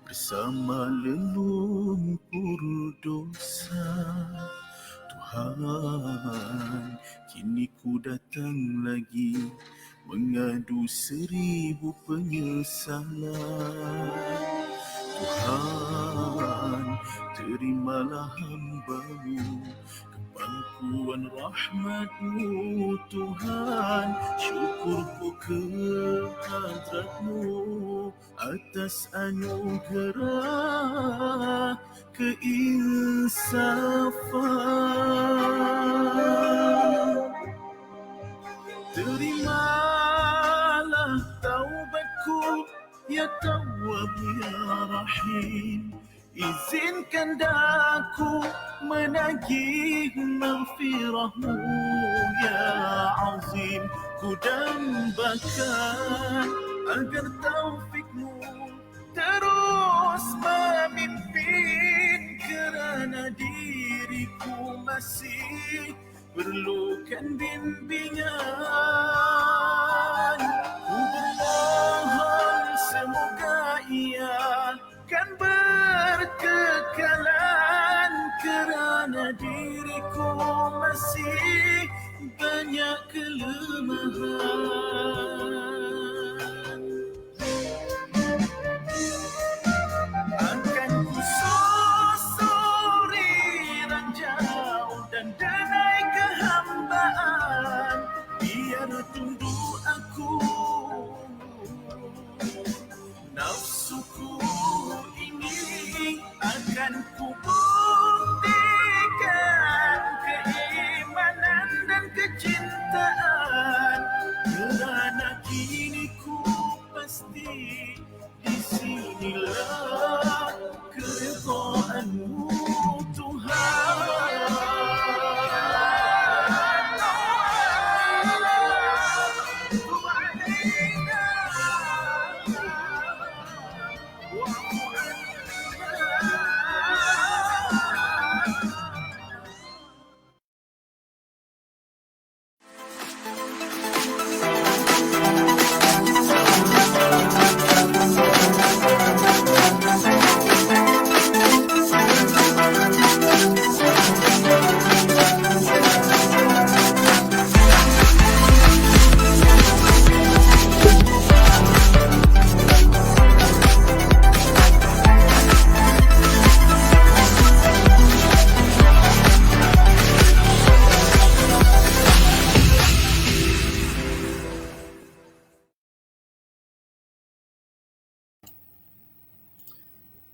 bersama lelumpur dosa. Tuhan, kini ku datang lagi mengadu 1000 penyesalan. Tuhan, terimalah hamba-Mu, kepangkuan rahmat-Mu. Tuhan, syukurku ke hadrat-Mu atas anugerah keinsafan. Terimalah taubatku, ya Tawwab ya Rahim. Izinkan daku menagih maghfirah-Mu ya Azim. Ku dambakan agar taufik-Mu terus memimpin, kerana diriku masih perlukan bimbingan. Ku bermohon semoga ia kan berkekalan, kerana diriku masih banyak kelemahan. Akan ku susuri ranjau dan denai kehambaan, biar tunduk aku. Nafsuku ini akan ku buktikan keimanan dan kecintaan, kerana kini ku pasti di sinilah keridhaan-Mu Tuhan.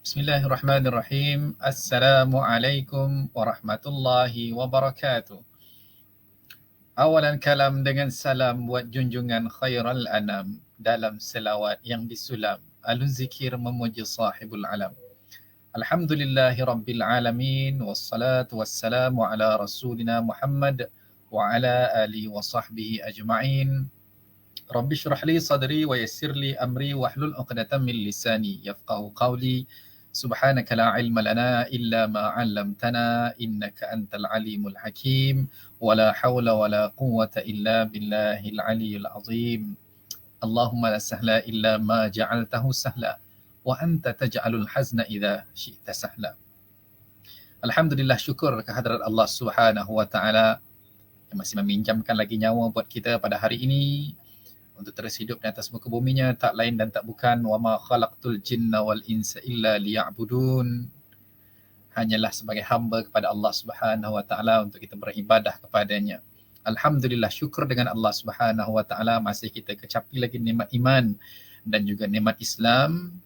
Bismillahirrahmanirrahim. Assalamualaikum warahmatullahi wabarakatuh. Awalan kalam dengan salam buat junjungan khairul anam, dalam selawat yang disulam alun zikir memuji sahibul alam. Alhamdulillahi rabbil alamin, wassalatu wassalamu ala rasulina Muhammad wa ala alihi wa sahbihi ajma'in. Rabbi syrah li sadri wa yassir li amri wahlul 'uqdatam min lisani yafqahu qawli. Subhanaka la ilma lana illa ma 'allamtana innaka antal alimul hakim, wa la hawla wa la quwwata illa billahil aliyyil azim. Allahumma la sahla illa ma ja'altahu sahla wa anta taj'alul hazna idza syi'ta sahla. Alhamdulillah, syukur kehadrat Allah Subhanahu wa taala yang masih meminjamkan lagi nyawa buat kita pada hari ini untuk terus hidup di atas muka buminya, tak lain dan tak bukan wa ma khalaqtul jinna wal insa illa liya'budun. Hanyalah sebagai hamba kepada Allah Subhanahu wa taala untuk kita beribadah kepadanya. Alhamdulillah, syukur dengan Allah Subhanahu wa taala masih kita kecapi lagi nikmat iman dan juga nikmat Islam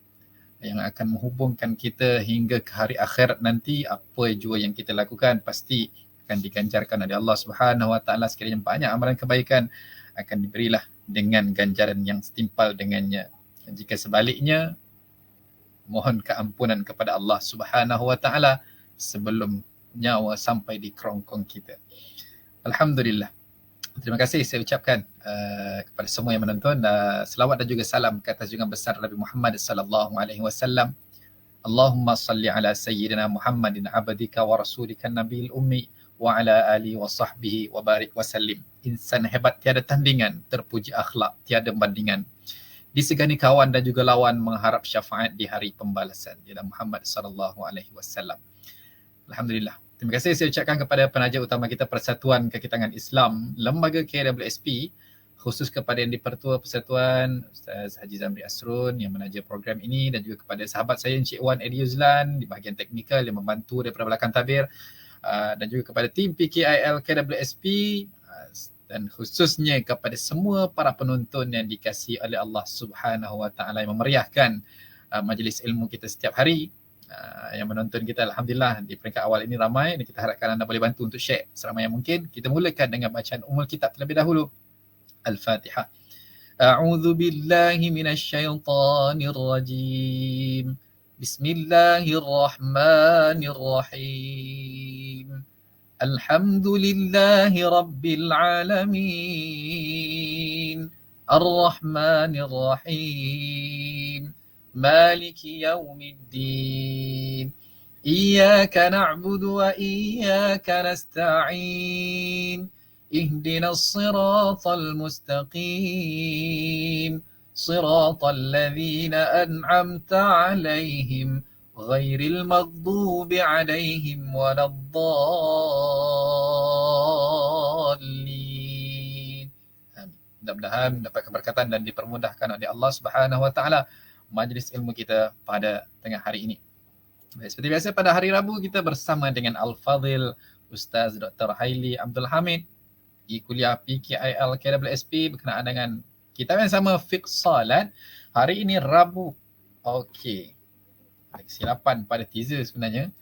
yang akan menghubungkan kita hingga ke hari akhirat nanti. Apa jua yang kita lakukan pasti akan diganjarkan oleh Allah Subhanahu wa taala. Sekiranya banyak amalan kebaikan akan diberilah dengan ganjaran yang setimpal dengannya. Dan jika sebaliknya, mohon keampunan kepada Allah Subhanahu wa taala sebelum nyawa sampai di kerongkong kita. Alhamdulillah. Terima kasih saya ucapkan kepada semua yang menonton. Selawat dan juga salam ke atas junjungan besar Nabi Muhammad sallallahu alaihi wasallam. Allahumma salli ala sayyidina Muhammadin abdika wa rasulika nabiyil ummi wa ala alihi wa sahbihi wa barik wa sallim. Insan hebat tiada tandingan, terpuji akhlak tiada bandingan. disegani kawan dan juga lawan mengharap syafaat di hari pembalasan. Ialah Muhammad sallallahu alaihi wasallam. Alhamdulillah. Terima kasih saya ucapkan kepada penaja utama kita Persatuan Kekitangan Islam Lembaga KWSP, khusus kepada Yang di-Pertua Persatuan Ustaz Haji Zamri Asrun yang menaja program ini, dan juga kepada sahabat saya Encik Wan Eddie Yuzlan di bahagian teknikal yang membantu daripada belakang tabir, dan juga kepada tim PKIL KWSP, dan khususnya kepada semua para penonton yang dikasihi oleh Allah Subhanahu Wa Taala yang memeriahkan majlis ilmu kita setiap hari. Yang menonton kita alhamdulillah di peringkat awal ini ramai, dan kita harapkan anda boleh bantu untuk share seramai yang mungkin. Kita mulakan dengan bacaan Ummul Kitab terlebih dahulu. Al-Fatihah. A'udzu billahi minasyaitonir rajim. Bismillahirrahmanirrahim. Alhamdulillahi rabbil alamin. Ar-Rahmanir Rahim. مالك يوم الدين إياك نعبد وإياك نستعين اهدنا الصراط المستقيم صراط الذين أنعمت عليهم غير المغضوب عليهم ولا الضالين. Mudah-mudahan dapat keberkatan dan dipermudahkan oleh Allah Subhanahu Wa Taala majlis ilmu kita pada tengah hari ini. Baik, seperti biasa pada hari Rabu kita bersama dengan Al-Fadhil Ustaz Dr. Haili Abdul Hamid di kuliah PKIL KWSP berkenaan dengan kitab yang sama, Fiqh Salat. Hari ini Rabu. Okey. Ada kesilapan pada teaser sebenarnya.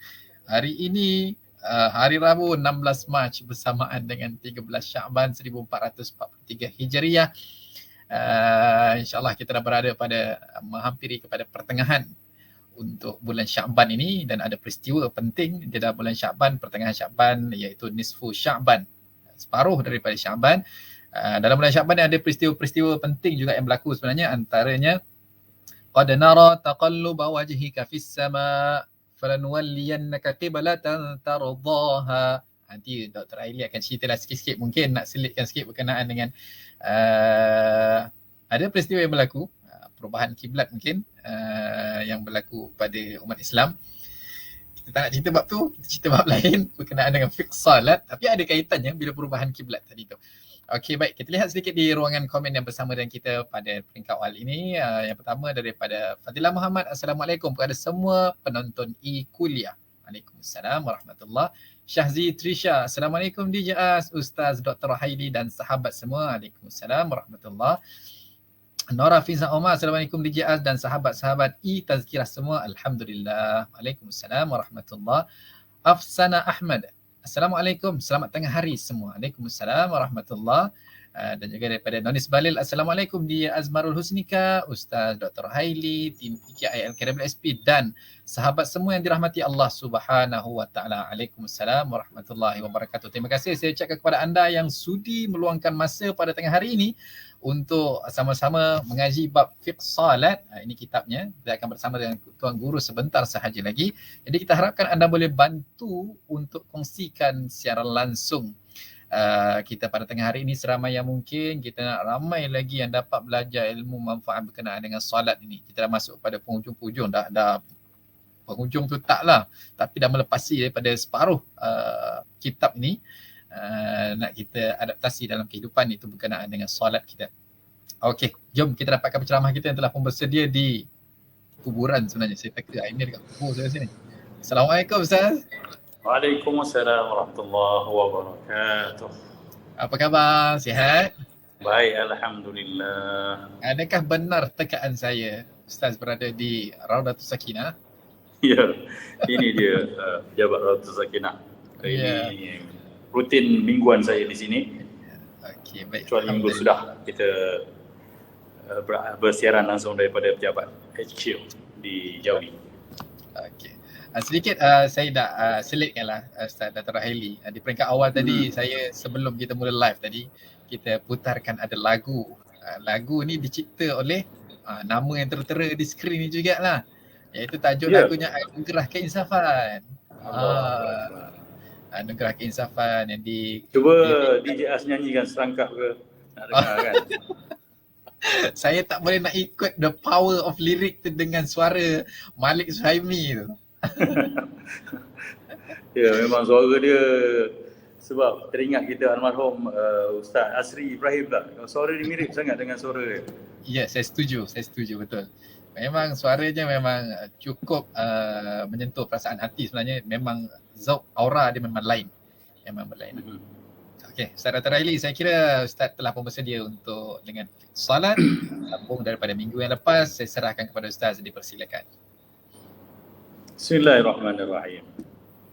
Hari ini hari Rabu 16 Mac bersamaan dengan 13 Syaban 1443 Hijriah. InsyaAllah kita dah berada pada menghampiri kepada pertengahan untuk bulan Syaban ini, dan ada peristiwa penting di dalam bulan Syaban, pertengahan Syaban, iaitu nisfu Syaban, separuh daripada Syaban. Dalam bulan Syaban ada peristiwa-peristiwa penting juga yang berlaku sebenarnya, antaranya qad nara taqalluba wajhika fis sama falanuwalliyannaka qiblatan tardaha. Nanti Dr. Aili akan ceritalah sikit-sikit, mungkin nak selitkan sikit berkenaan dengan ada peristiwa yang berlaku, perubahan kiblat mungkin yang berlaku pada umat Islam. Kita tak nak cerita bab tu, kita cerita bab lain berkenaan dengan fiqh salat, tapi ada kaitannya bila perubahan kiblat tadi tu. Okey, baik, kita lihat sedikit di ruangan komen yang bersama dengan kita pada peringkat awal ini. Yang pertama daripada Fadilah Muhammad, Assalamualaikum kepada semua penonton e-kuliah. Waalaikumsalam warahmatullahi. Syahzi Trisha, Assalamualaikum DJ Az, Ustaz Dr. Haili dan sahabat semua. Waalaikumsalam warahmatullahi. Nora Fiza Omar, Assalamualaikum DJ Az dan sahabat-sahabat e-Tazkirah semua. Alhamdulillah. Waalaikumsalam warahmatullahi. Afsana Ahmad, Assalamualaikum, selamat tengah hari semua. Waalaikumsalam warahmatullahi. Dan juga daripada Nonis Balil, Assalamualaikum dia Azmarul Husnika, Ustaz Dr. Haili, tim PKIL KWSP dan sahabat semua yang dirahmati Allah Subhanahu Wa Taala. Waalaikumsalam warahmatullahi wabarakatuh. Terima kasih saya ucapkan kepada anda yang sudi meluangkan masa pada tengah hari ini untuk sama-sama mengaji bab fiqh salat. Ini kitabnya. Kita akan bersama dengan Tuan Guru sebentar sahaja lagi. Jadi kita harapkan anda boleh bantu untuk kongsikan secara langsung kita pada tengah hari ini seramai yang mungkin. Kita nak ramai lagi yang dapat belajar ilmu manfaat berkenaan dengan solat ini. Kita dah masuk pada penghujung-penghujung, dah penghujung tu taklah, tapi dah melepasi daripada separuh kitab ini. Nak kita adaptasi dalam kehidupan itu berkenaan dengan solat kita. Okey, jom kita dapatkan penceramah kita yang telah pun bersedia di kuburan sebenarnya. Saya teka ini dekat kubur saya sini. Assalamualaikum Ustaz. Waalaikumsalam warahmatullahi wabarakatuh. Apa khabar? Sihat? Baik, alhamdulillah. Adakah benar tekaan saya Ustaz berada di Raudatus Sakinah? Ya, ini dia pejabat Raudatus Sakinah. Ini rutin mingguan saya di sini. Okey, baik. Kecuali minggu sudah kita bersiaran langsung daripada pejabat HQ di Jawi. Okey. Sedikit saya dah selitkanlah Ustaz Dr. Haili. Di peringkat awal tadi saya, sebelum kita mula live tadi, kita putarkan ada lagu. Lagu ni dicipta oleh nama yang tertera di skrin ni jugalah. Iaitu tajuk lagunya Anugerah Keinsafan. Anugerah Keinsafan yang Cuba DJ Az nyanyikan serangkap ke? Nak dengar kan? Saya tak boleh nak ikut the power of lyric tu dengan suara Malik Suhaimi tu. Ya, memang suara dia, sebab teringat kita almarhum Ustaz Asri Ibrahim tak? Suara dia mirip sangat dengan suara dia. Ya, saya setuju betul. Memang suaranya memang cukup menyentuh perasaan hati sebenarnya. Memang zauq aura dia memang lain. Memang berlain. Okey, Ustaz Dr. Raili, saya kira Ustaz telah pun bersedia untuk dengan salat sambung daripada minggu yang lepas. Saya serahkan kepada Ustaz, dipersilakan. Bismillahirrahmanirrahim.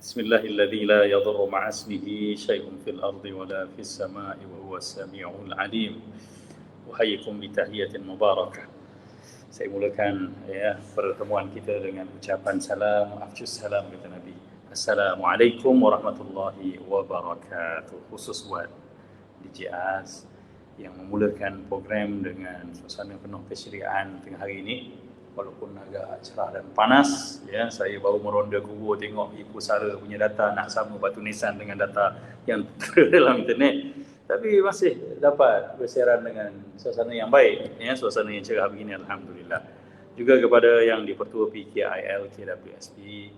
Bismillahilladzi la yadurru ma'asmihi syai'un fil ardi wa la fis sama'i wa huwas sami'ul 'alim. Uhayyikum bi tahiyatin mubarakah. Saya mulakan pertemuan kita dengan ucapan salam, afshus salam kata Nabi. Assalamualaikum warahmatullahi wabarakatuh. Khusus buat DJ Az yang memulakan program dengan suasana penuh kesyirian tengah hari ini. Walaupun agak cerah dan panas, ya, saya baru meronda kubur tengok ibu Sara punya data nak sama Batu Nisan dengan data yang dalam internet. Tapi masih dapat bersiaran dengan suasana yang baik, ya, suasana yang cerah begini, alhamdulillah. Juga kepada yang di-Pertua PKIL KWSP,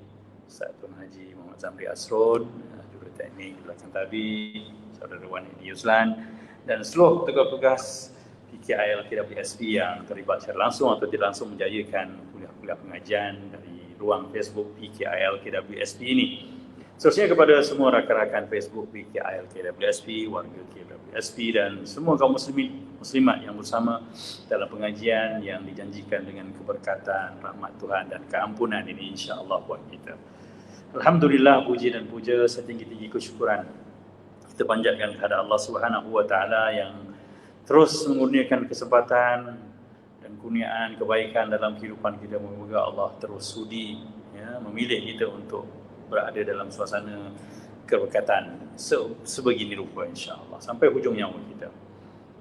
Ustaz Tun Haji Muhammad Zamri Asrun, juru teknik belakang tabi, Saudara Wan Edi Yuslan, dan seluruh tugas-tugas PKIL KWSP yang terlibat secara langsung atau tidak langsung menjayakan kuliah-kuliah pengajian dari ruang Facebook PKIL KWSP ini. Seterusnya kepada semua rakan-rakan Facebook PKIL KWSP, warga KWSP dan semua kaum muslimat yang bersama dalam pengajian yang dijanjikan dengan keberkatan, rahmat Tuhan dan keampunan ini insya-Allah buat kita. Alhamdulillah, puji dan puja setinggi-tinggi kesyukuran kita panjatkan kepada Allah Subhanahu wa taala yang terus mengurniakan kesempatan dan kurniaan kebaikan dalam kehidupan kita. Semoga Allah terus sudi, ya, memilih kita untuk berada dalam suasana keberkatan sebegini rupa insya-Allah sampai hujung nyawa kita.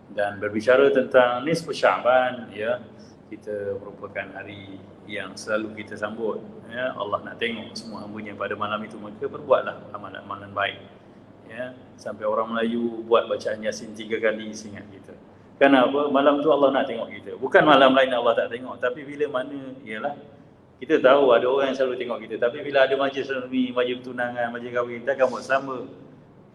Dan berbicara tentang nisfu Sya'ban, ya, kita merupakan hari yang selalu kita sambut, ya. Allah nak tengok semua hamba-Nya pada malam itu, maka berbuatlah amalan-amalan baik, ya. Sampai orang Melayu buat bacaan Yasin 3 kali ingat kita. Kenapa? Malam tu Allah nak tengok kita. Bukan malam lain Allah tak tengok, tapi bila mana, ialah kita tahu ada orang yang selalu tengok kita, tapi bila ada majlis resmi, majlis tunangan, majlis kahwin, takkan buat selamba,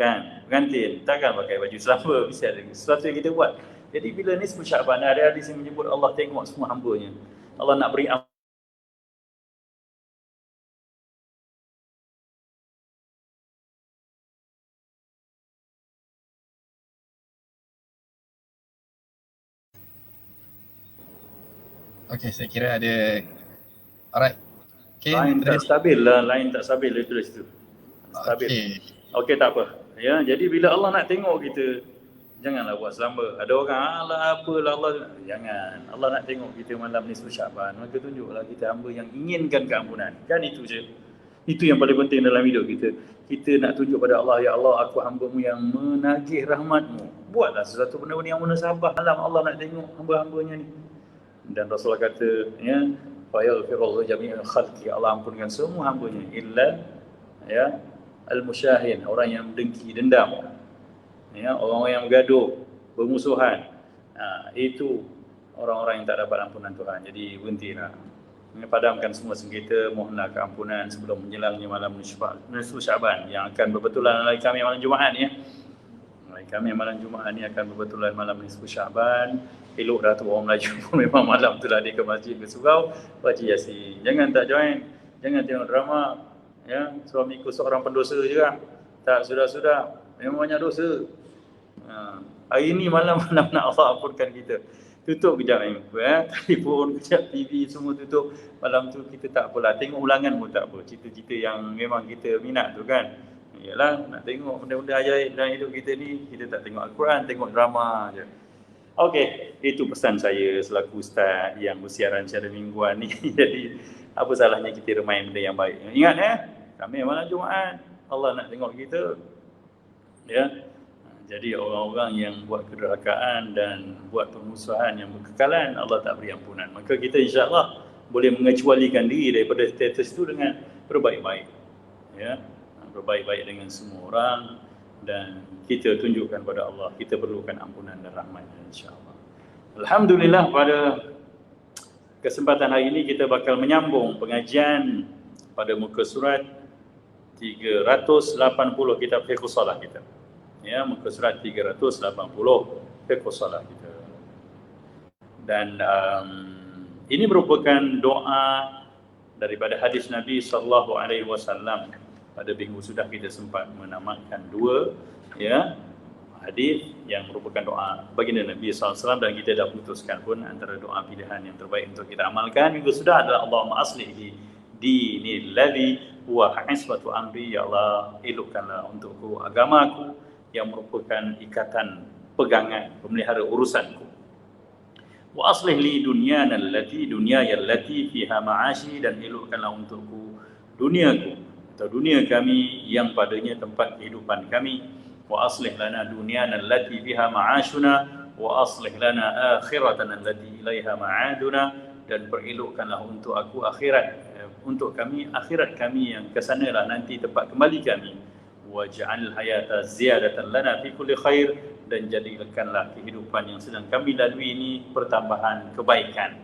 kan? Pengantin takkan pakai baju selamba, mesti ada sesuatu yang kita buat. Jadi bila nisfu Sya'ban, ada hadis yang menyebut Allah tengok semua hamba-Nya. Allah nak beri Okey, saya kira ada. Alright. Okay, lain tak stabil lah, lain tak stabil itu dari situ. Stabil. Okey, tak apa. Ya, jadi bila Allah nak tengok kita, janganlah buat selamba. Ada orang, alah apalah Allah. Jangan. Allah nak tengok kita malam nisfu Sya'ban, maka tunjuklah kita hamba yang inginkan keampunan. Kan itu je. Itu yang paling penting dalam hidup kita. Kita nak tunjuk pada Allah, ya Allah, aku hamba-Mu yang menagih rahmat-Mu. Buatlah sesuatu benda-benda yang munasabah malam Allah nak tengok hamba-hambanya ni. Dan Rasulullah kata, ya, fayaghfirullahu jami'al khalqi, Allah ampunkan semua hamba-Nya illa, ya, al-musyahin, orang yang dengki, dendam, ya, orang-orang yang bergaduh, bermusuhan. Itu orang-orang yang tak dapat ampunan Tuhan. Jadi berhentilah, padamkan semua sengketa, mohonlah keampunan sebelum menjelangnya malam nisfu Sya'ban yang akan berbetulan hari Khamis malam Jumaat, ya. Hari Khamis malam Jumaat ni akan berbetulan malam nisfu Sya'ban. Elok dah tu orang Melayu pun memang malam tu lah dia ke masjid, ke surau, baca Yasin. Jangan tak join, jangan tengok drama, ya. Suamiku seorang pendosa juga. Tak, sudah-sudah, memang banyak dosa. Hari ni malam-malam nak Allah ampunkan kita. Tutup kejap telefon, kejap TV, semua tutup. Malam tu kita tak apalah, tengok ulangan pun tak apa. Cerita-cerita yang memang kita minat tu kan. Yalah, nak tengok benda-benda ajaib dalam hidup kita ni, kita tak tengok Al-Quran, tengok drama je. Okey, itu pesan saya selaku ustaz yang bersiaran secara mingguan ni. Jadi, apa salahnya kita remai benda yang baik. Ingat, kami malam Jumaat, Allah nak tengok kita. Ya. Jadi orang-orang yang buat kederhakaan dan buat permusuhan yang berkekalan, Allah tak beri ampunan. Maka kita insya-Allah boleh mengecualikan diri daripada status itu dengan berbaik-baik. Ya. Berbaik-baik dengan semua orang dan kita tunjukkan pada Allah kita perlukan ampunan dan rahmat insya-Allah. Alhamdulillah, pada kesempatan hari ini kita bakal menyambung pengajian pada muka surat 380 kitab fiqh salah kita. Ya, muka surat 380 fiqh salah kita. Dan ini merupakan doa daripada hadis Nabi sallallahu alaihi wasallam. Pada minggu sudah kita sempat menamakan dua hadis yang merupakan doa baginda Nabi sallallahu alaihi wasallam, dan kita dah putuskan pun antara doa pilihan yang terbaik untuk kita amalkan minggu sudah adalah Allahumma aslih dinil ladzi huwa ismatu amri. Ya Allah, elokkanlah untukku agamaku yang merupakan ikatan pegangan pemelihara urusanku. Wa aslih li dunyana allati fiha ma'ashi, dan elokkanlah untukku duniaku atau dunia kami yang padanya tempat kehidupan kami. Wa aslih lana dunyana allati fiha ma'ashuna wa aslih lana akhiratana allati ilaiha ma'aduna, dan perelokkanlah untuk aku untuk kami akhirat kami yang kesanalah nanti tempat kembali kami. Waj'al hayata ziyadatan lana fi kulli khair, dan jadikanlah kehidupan yang sedang kami lalui ini pertambahan kebaikan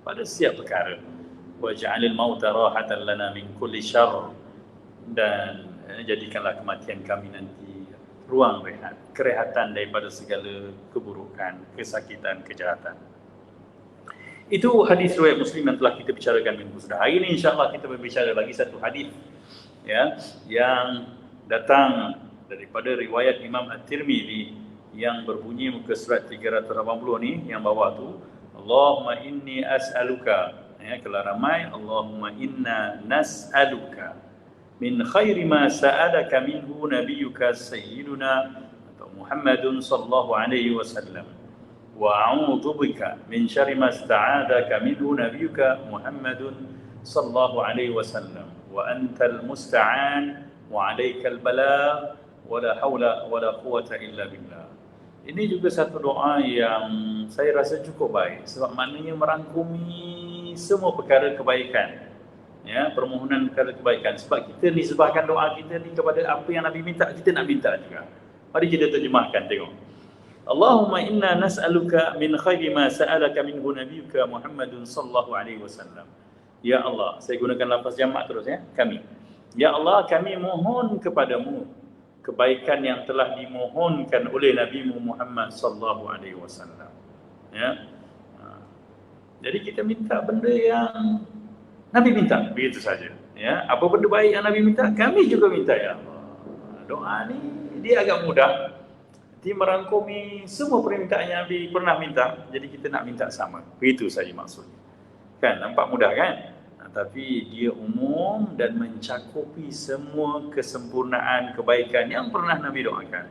pada setiap perkara. Waj'alil mauta rahatan lana min kulli syarr, dan jadikanlah kematian kami nanti ruang rehat, kerehatan daripada segala keburukan, kesakitan, kejahatan. Itu hadis riwayat Muslim yang telah kita bicarakan minggu sudah. Hari ini insya-Allah kita berbicara lagi satu hadis yang datang daripada riwayat Imam At-Tirmidzi yang berbunyi muka surat 380 ni yang bawah tu, Allahumma inni as'aluka, kalau ramai Allahumma inna nas'aluka min khairi ma sa'alaka minhu nabiyyuka sayyiduna atau Muhammadun sallallahu alaihi wasallam, wa a'udzu bika min syarri ma sta'adaka minhu nabiyyuka Muhammadun sallallahu alaihi wasallam, wa antal musta'an wa 'alaikal balagh wa la haula wa la quwwata illa billah. Ini juga satu doa yang saya rasa cukup baik, sebab maknanya merangkumi semua perkara kebaikan. Permohonan perkara kebaikan. Sebab kita nisbahkan doa kita ni kepada apa yang Nabi minta, kita nak minta juga. Mari kita terjemahkan, tengok. Allahumma inna nas'aluka min khairi ma sa'alaka minhu nabiyyuka Muhammadun sallallahu alaihi wasallam. Ya Allah, saya gunakan lafaz jamak terus kami. Ya Allah, kami mohon kepadamu kebaikan yang telah dimohonkan oleh Nabi Muhammad sallallahu alaihi wasallam. Jadi kita minta benda yang Nabi minta, begitu saja. Apa benda baik yang Nabi minta, kami juga minta, ya Allah. Doa ni dia agak mudah. Dia merangkumi semua permintaan yang Nabi pernah minta. Jadi kita nak minta sama. Begitu saja maksudnya. Kan, nampak mudah kan? Tapi dia umum dan mencakupi semua kesempurnaan kebaikan yang pernah Nabi doakan.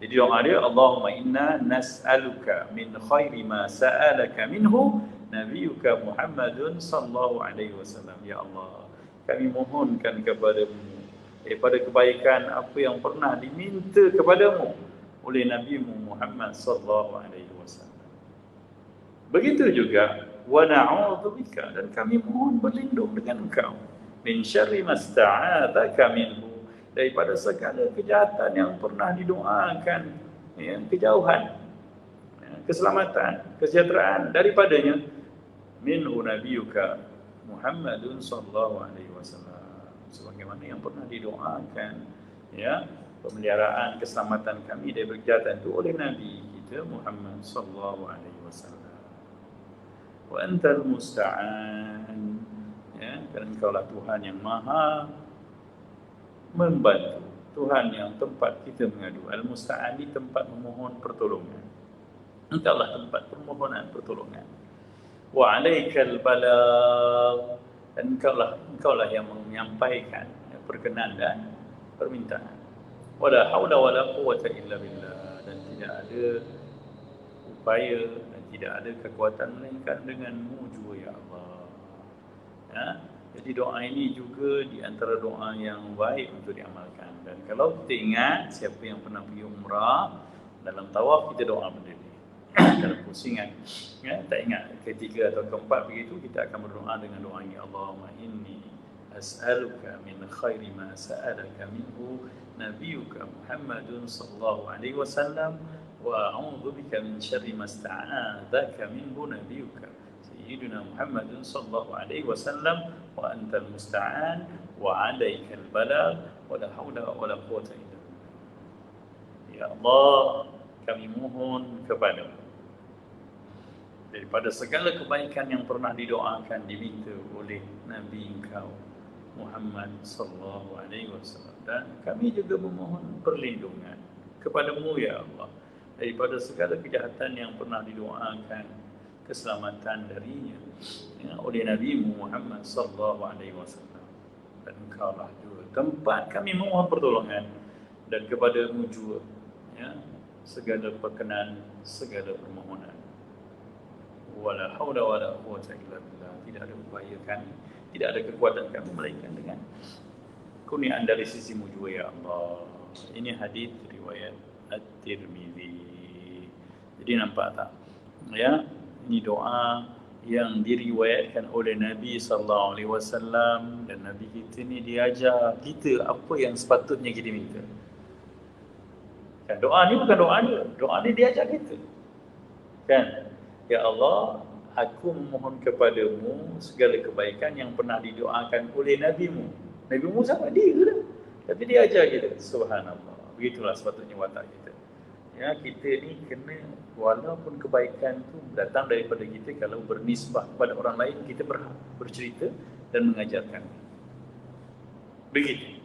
Jadi doa dia, Allahumma inna nas'aluka min khairi ma sa'alaka minhu nabiyyuka Muhammadun sallallahu alaihi wasallam. Ya Allah, kami mohonkan kepadamu daripada kebaikan apa yang pernah diminta kepadamu oleh Nabi Muhammad sallallahu alaihi wasallam. Begitu juga wa na'udzu bika, dan kami mohon berlindung dengan engkau min syarri masta'adzaka minhu, daripada segala kejahatan yang pernah didoakan, kejauhan, keselamatan, kesejahteraan daripadanya, minhu nabiyyuka Muhammadun sallallahu alaihi wasallam, sebagaimana yang pernah didoakan pemeliharaan keselamatan kami dari kejahatan itu oleh Nabi kita Muhammad sallallahu alaihi wasallam. Wa antal musta'an, kerana engkaulah Tuhan yang maha membantu, Tuhan yang tempat kita mengadu. Al-musta'an di tempat memohon pertolongan, engkaulah tempat permohonan pertolongan. Wa 'alaikal balagh, dan engkaulah yang menyampaikan perkenan dan permintaan. Wala haula wala quwwata illa billah, dan tidak ada upaya dan tidak ada kekuatan melainkan denganmu juga, ya Allah. Jadi doa ini juga di antara doa yang baik untuk diamalkan. Dan kalau kita ingat, siapa yang pernah pergi umrah, dalam tawaf kita doa benda ni. Kalau pusingan, tak ingat ketiga atau keempat begitu, kita akan berdoa dengan doa ini, Allahumma inni as'aluka min khairi ma sa'alaka minhu nabiyyuka Muhammadun sallallahu alaihi wasallam, wa a'udzu bika min syarri ma sta'adzaka minhu nabiyyuka sayyidina Muhammadun sallallahu alaihi wasallam wa antal musta'an wa 'alaikal balagh wa la haula wa la quwwata illa billah. Ya Allah, kami mohon kepadamu daripada segala kebaikan yang pernah didoakan, diminta oleh Nabi Engkau Muhammad sallallahu alaihi wasallam, dan kami juga memohon perlindungan kepadamu ya Allah daripada segala kejahatan yang pernah didoakan keselamatan darinya ya, oleh Nabi Muhammad sallallahu alaihi wasallam, dan Engkau lah juga tempat kami memohon pertolongan, dan kepadamu juga ya segala perkenan, segala permohonan. Wala haula wala quwwata illa billah. Tidak ada upaya kami, tidak ada kekuatan kami melainkan dengan kurniaan dari sisimu juga ya Allah. Ini hadis riwayat At-Tirmizi. Jadi nampak tak? Ya, ini doa yang diriwayatkan oleh Nabi sallallahu alaihi wasallam, dan Nabi kita ni diajar kita apa yang sepatutnya kita minta. Kan doa ni bukan doa ni diajar kita. Kan? Ya Allah, aku memohon kepadamu segala kebaikan yang pernah didoakan oleh Nabi-Mu. Nabi-Mu sama dia lah. Tapi dia ajar kita. Subhanallah. Begitulah sepatutnya watak kita. Ya, kita ni kena, walaupun kebaikan tu datang daripada kita, kalau bernisbah kepada orang lain, kita berhak bercerita dan mengajarkan. Begitu.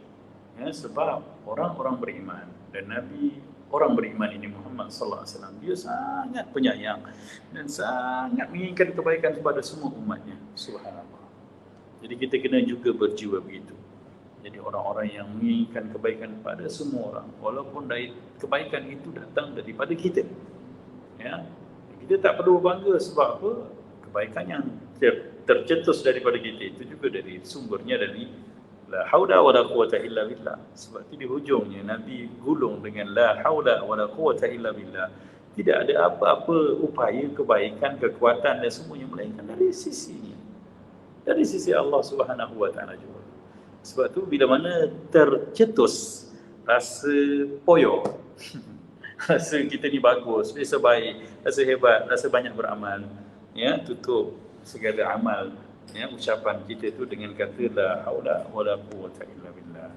Ya, sebab orang-orang beriman dan Nabi orang beriman ini Muhammad sallallahu alaihi wasallam, dia sangat penyayang dan sangat menginginkan kebaikan kepada semua umatnya. Subhanallah. Jadi kita kena juga berjiwa begitu. Jadi orang-orang yang menginginkan kebaikan kepada semua orang, walaupun dari kebaikan itu datang daripada kita. Ya. Kita tak perlu bangga sebab apa? Kebaikan yang tercetus daripada kita itu juga dari sumbernya dari la haula wala quwwata illa billah. Sebab itu di hujungnya Nabi gulung dengan la haula wala quwwata illa billah. Tidak ada apa-apa upaya kebaikan, kekuatan dan semuanya melainkan dari sisinya, dari sisi Allah Subhanahu wa taala juga. Sebab tu bila mana tercetus rasa poyo, rasa kita ni bagus, rasa baik, rasa hebat, rasa banyak beramal, ya, tutup segala amal, ya, ucapan kita tu dengan kata la haula wala quwwata illa billah.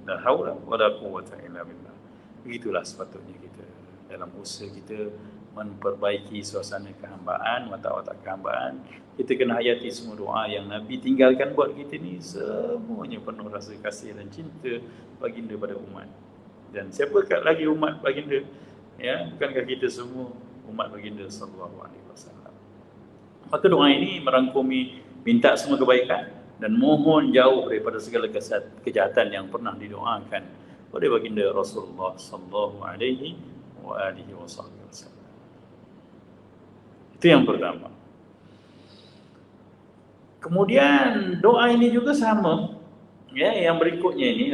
La haula wala quwwata illa billah. Begitulah sepatutnya kita dalam usaha kita memperbaiki suasana kehambaan, watak-watak kehambaan. Kita kena hayati semua doa yang Nabi tinggalkan buat kita ni, semuanya penuh rasa kasih dan cinta baginda pada umat. Dan siapakah lagi umat baginda? Ya, bukankah kita semua umat baginda sallallahu alaihi wasallam? Maka doa ini merangkumi minta semua kebaikan dan mohon jauh daripada segala kejahatan yang pernah didoakan oleh baginda Rasulullah sallallahu alaihi wasallam. Itu yang pertama. Kemudian doa ini juga sama, ya, yang berikutnya ini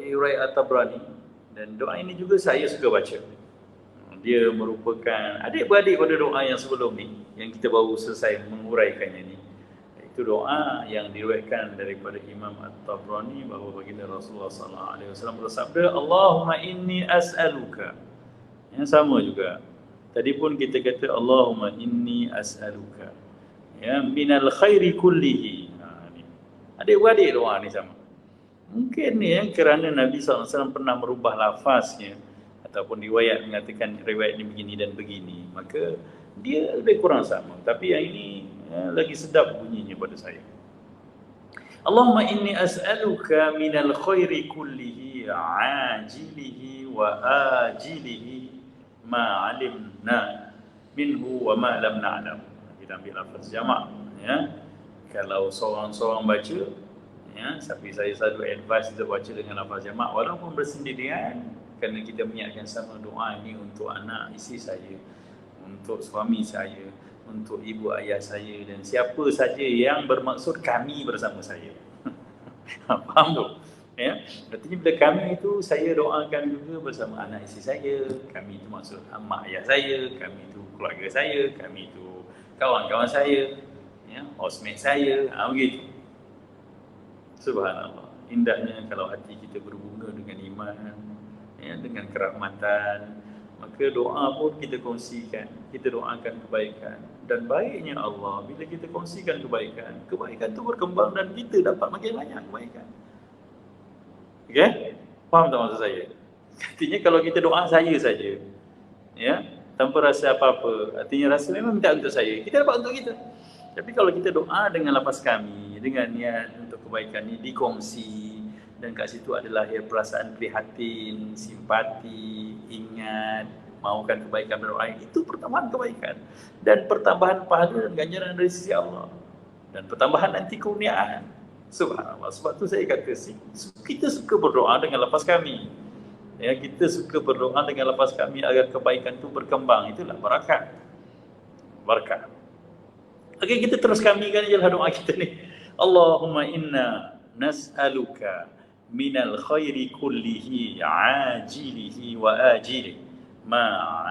riwayat At-Tabrani, dan doa ini juga saya suka baca. Dia merupakan adik-beradik pada doa yang sebelum ni yang kita baru selesai menguraikannya ni. Itu doa yang diriwayatkan daripada Imam At-Tabrani bahawa baginda Rasulullah sallallahu alaihi wasallam bersabda, Allahumma inni as'aluka. Yang sama juga. Tadi pun kita kata Allahumma inni as'aluka, ya, minal khairi kullihi. Adik-beradik doa ni sama. Mungkin ni kerana Nabi SAW pernah merubah lafaznya ataupun riwayat mengatakan riwayat ni begini dan begini, maka dia lebih kurang sama. Tapi yang ini lagi sedap bunyinya pada saya. Allahumma inni as'aluka minal khairi kullihi ajilihi wa ajilihi ma alimna minhu wa ma lam na'lam. Kita ambil lafaz jamak, ya. Kalau seorang-seorang baca, ya, tapi saya selalu advise kita baca dengan lafaz jamak walaupun bersendirian, kerana kita menyiapkan sama doa ini untuk anak isteri saya, untuk suami saya, untuk ibu ayah saya dan siapa saja yang bermaksud kami bersama saya. Faham tu? Ya, artinya bila kami itu saya doakan juga bersama anak isteri saya. Kami itu maksud mak ayah saya, kami itu keluarga saya, kami itu kawan-kawan saya, ya, housemate saya, begitu. Subhanallah. Indahnya kalau hati kita berbunga dengan iman, ya, dengan kerahmatan, Maka doa pun kita kongsikan, kita doakan kebaikan. Dan baiknya Allah, bila kita kongsikan kebaikan, kebaikan tu berkembang dan kita dapat makin banyak kebaikan. Okay? Faham tak maksud saya? Artinya kalau kita doa saya saja, ya, tanpa rasa apa-apa, artinya rasa memang minta untuk saya, kita dapat untuk kita. Tapi kalau kita doa dengan lafaz kami, dengan niat untuk kebaikan ni dikongsi, dan kat situ ada lahir perasaan prihatin, simpati, ingat, mahukan kebaikan berdoa, itu pertambahan kebaikan dan pertambahan pahala dan ganjaran dari sisi Allah dan pertambahan nanti kurniaan. Subhanallah. Sebab tu saya kata kita suka berdoa dengan lafaz kami. Ya, kita suka berdoa dengan lafaz kami agar kebaikan itu berkembang. Itulah barakat. Barakat. Okey, kita terus kamikan je lah doa kita ni. Allahumma inna nas'aluka minal khairi kullihi ajilihi wa ajilihi ma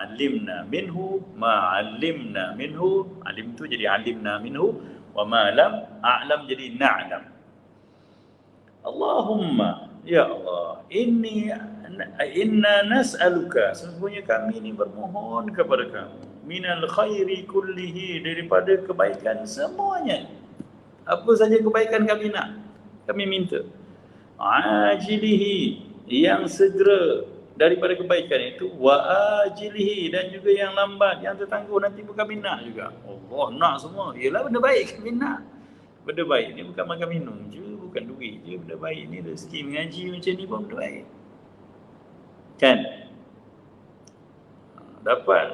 'allimna minhu alim tu jadi 'alimna minhu wa ma lam a'lam jadi na'lam. Allahumma, ya Allah, inna nas'aluka, sesungguhnya kami ni bermohon kepada kamu, minal khairi kullihi, daripada kebaikan semuanya. Apa saja kebaikan kami nak, kami minta. Ajilihi, yang segera daripada kebaikan itu, wa ajilihi, dan juga yang lambat, yang tertangguh nanti pun kami nak juga. Allah nak semua. Ialah benda baik kami nak. Benda baik ni bukan makan minum je, bukan duit je. Benda baik ni rezeki mengaji macam ni pun benda baik. Kan? Dapat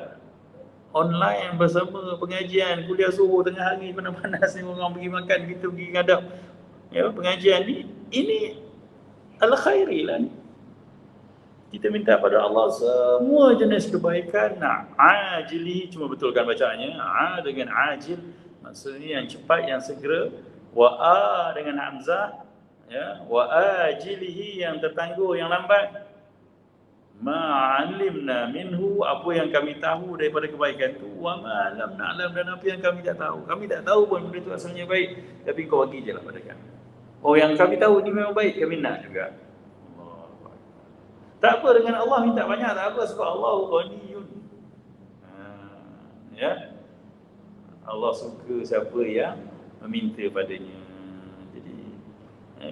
online bersama pengajian kuliah subuh tengah hari panas-panas ni, orang pergi makan, kita pergi ngadap. Ya, pengajian ni, ini al-khairi lah ni. Kita minta pada Allah semua jenis kebaikan. Nah, ajili, cuma betulkan bacaannya. A dengan ajil, maksudnya yang cepat, yang segera. Wa a dengan hamzah, ya. Wa ajilihi, yang tertangguh, yang lambat. Ma'alimna minhu, apa yang kami tahu daripada kebaikan tu. Wa ma lam na'lam, dan apa yang kami tak tahu. Kami tak tahu pun benda tu asalnya baik, tapi kau bagi je lah pada kami. Oh, yang kami tahu ni memang baik, kami nak juga. Tak apa, dengan Allah minta banyak, tak apa, sebab Allah ghaniyun. Ya, Allah suka siapa yang meminta padanya. Jadi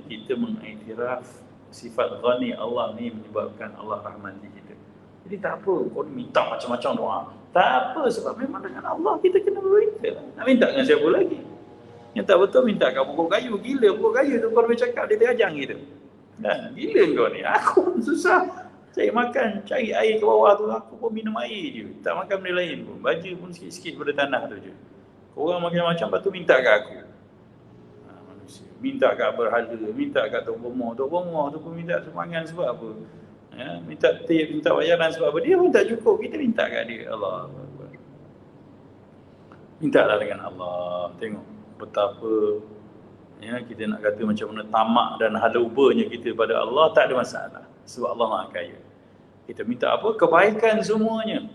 kita mengiktiraf sifat ghani Allah ni menyebabkan Allah rahmati kita. Jadi tak apa, kau minta macam-macam doa. Tak apa, sebab memang dengan Allah kita kena berminta. Nak minta dengan siapa lagi? Yang tak betul minta kat pokok kayu. Gila pokok kayu tu, kau boleh cakap dia terajang kita. Dan gila kau ni. Aku pun susah cari makan, cari air ke bawah tu, aku pun minum air je. Tak makan benda lain pun. Baja pun sikit-sikit pada tanah tu je. Korang macam-macam, lepas tu minta kat aku. Manusia. Minta kat berhala, minta kat Tok Bomoh. Tok Bomoh tu pun minta sumbangan sebab apa? Ya, minta tip, minta bayaran sebab apa? Dia pun tak cukup, kita minta kat dia. Allah. Mintalah dengan Allah. Tengok betapa, ya, kita nak kata macam mana tamak dan halubanya kita pada Allah, tak ada masalah. Sebab Allah Maha Kaya. Kita minta apa? Kebaikan semuanya.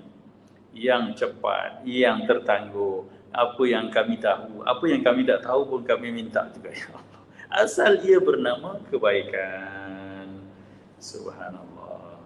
Yang cepat, yang tertangguh. Apa yang kami tahu, apa yang kami tak tahu pun kami minta juga, ya Allah. Asal ia bernama kebaikan. Subhanallah.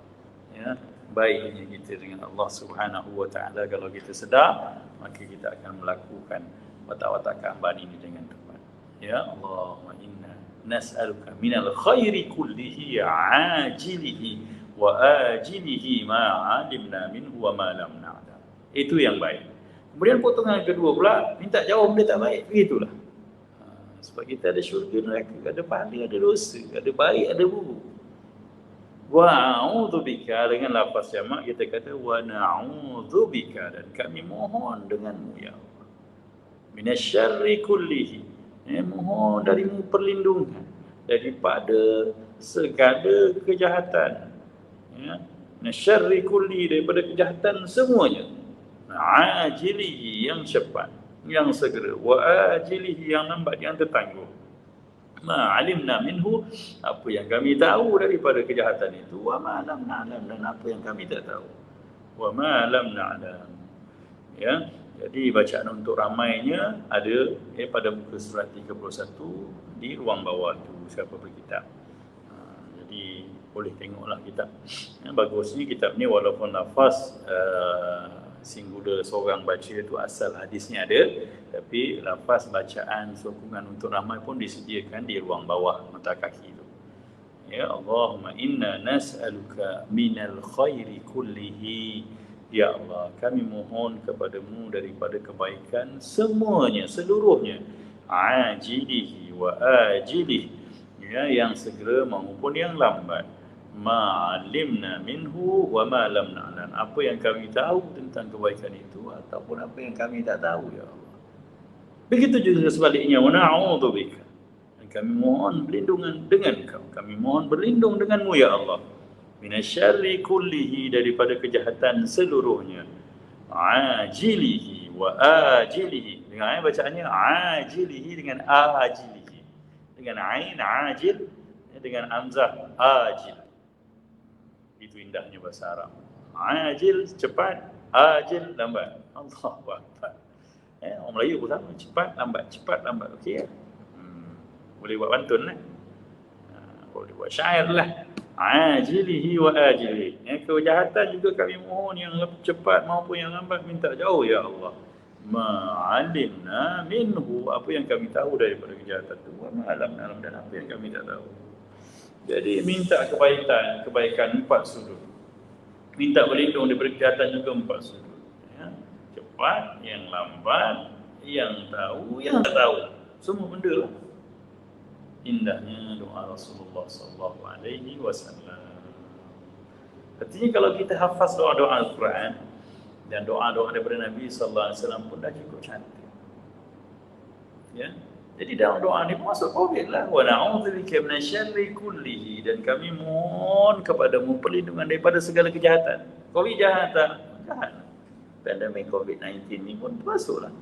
Ya, baiknya kita dengan Allah Subhanahu wa ta'ala. Kalau kita sedar, maka kita akan melakukan watak-watak kehamban ini dengan tepat. Ya Allahumma inna nas'aluka minal khairi kullihi ajilihi wa ajilihi ma 'alimna minhu wa ma lam na'lam. Itu yang baik. Kemudian potongan kedua pula, minta jauh benda tak baik. Begitulah. Sebab kita ada syurga, neraka, ada pahala, ada dosa, ada baik, ada buruk. Wa a'udzubika, dengan lafaz jamak kita kata wa na'udzubika, dan kami mohon denganmu ya Allah. Minasyarri kullihi, mohon darimu perlindungan daripada segala kejahatan. Ya, minasyarri kulli, daripada kejahatan semuanya. Ajilihi, yang cepat, yang segera. Wa ajilihi, yang lambat, yang tertangguh. Ma alimna minhu, apa yang kami tahu daripada kejahatan itu. Wa ma lam na'lam, dan apa yang kami tak tahu. Wa ma lam na'lam. Ya, jadi bacaan untuk ramainya ada pada muka surat 31 di ruang bawah tu, siapa berkitab. Jadi boleh tengoklah kitab. Bagusnya kitab ni walaupun lafaz singular seorang baca tu asal hadisnya ada, tapi lafaz bacaan sokongan untuk ramai pun disediakan di ruang bawah mata kaki tu. Ya Allahumma inna nas'aluka minal khairi kullihi. Ya Allah, kami mohon kepadamu daripada kebaikan semuanya, seluruhnya. Ajilihi wa ajilihi. Ya, yang segera maupun yang lambat. Ma'alimna minhu wa ma lam na'lam. Apa yang kami tahu tentang kebaikan itu ataupun apa yang kami tak tahu, ya Allah. Begitu juga sebaliknya, wa na'udzubika. Kami mohon perlindungan dengan kau. Kami mohon berlindung denganmu, ya Allah. Minasyarri kullihi, daripada kejahatan seluruhnya. Ajilihi wa ajilihi. Dengan bacaannya ajilihi dengan ajilihi. Dengan ain ajil, dengan hamzah ajil. Itu indahnya bahasa Arab. Ajil cepat, ajil lambat. Allahu akbar. Orang Melayu pun sama, cepat lambat, okey ya. Boleh buat pantun lah. Boleh buat syair lah. Ajilihi wa ajilihi. Kejahatan juga kami mohon, yang cepat maupun yang lambat minta jauh, ya Allah. Ma'alimna minhu, apa yang kami tahu daripada kejahatan itu, wa ma'alam dan apa yang kami tak tahu. Jadi minta kebaikan empat sudut. Minta berlindung daripada kejahatan juga empat sudut. Ya. Cepat, yang lambat, yang tahu, yang tak tahu. Semua benda lah. Indahnya doa Rasulullah SAW. Artinya kalau kita hafaz doa-doa Al-Quran dan doa-doa daripada Nabi SAW pun dah cukup cantik. Ya. Jadi dalam doa ni masuk COVID lah. Wa na'udzubika minasyarri kullihi, dan kami mohon kepadamu perlindungan daripada segala kejahatan. Covid jahat tak? Jahat. Pandemik COVID-19 ni pun masuklah.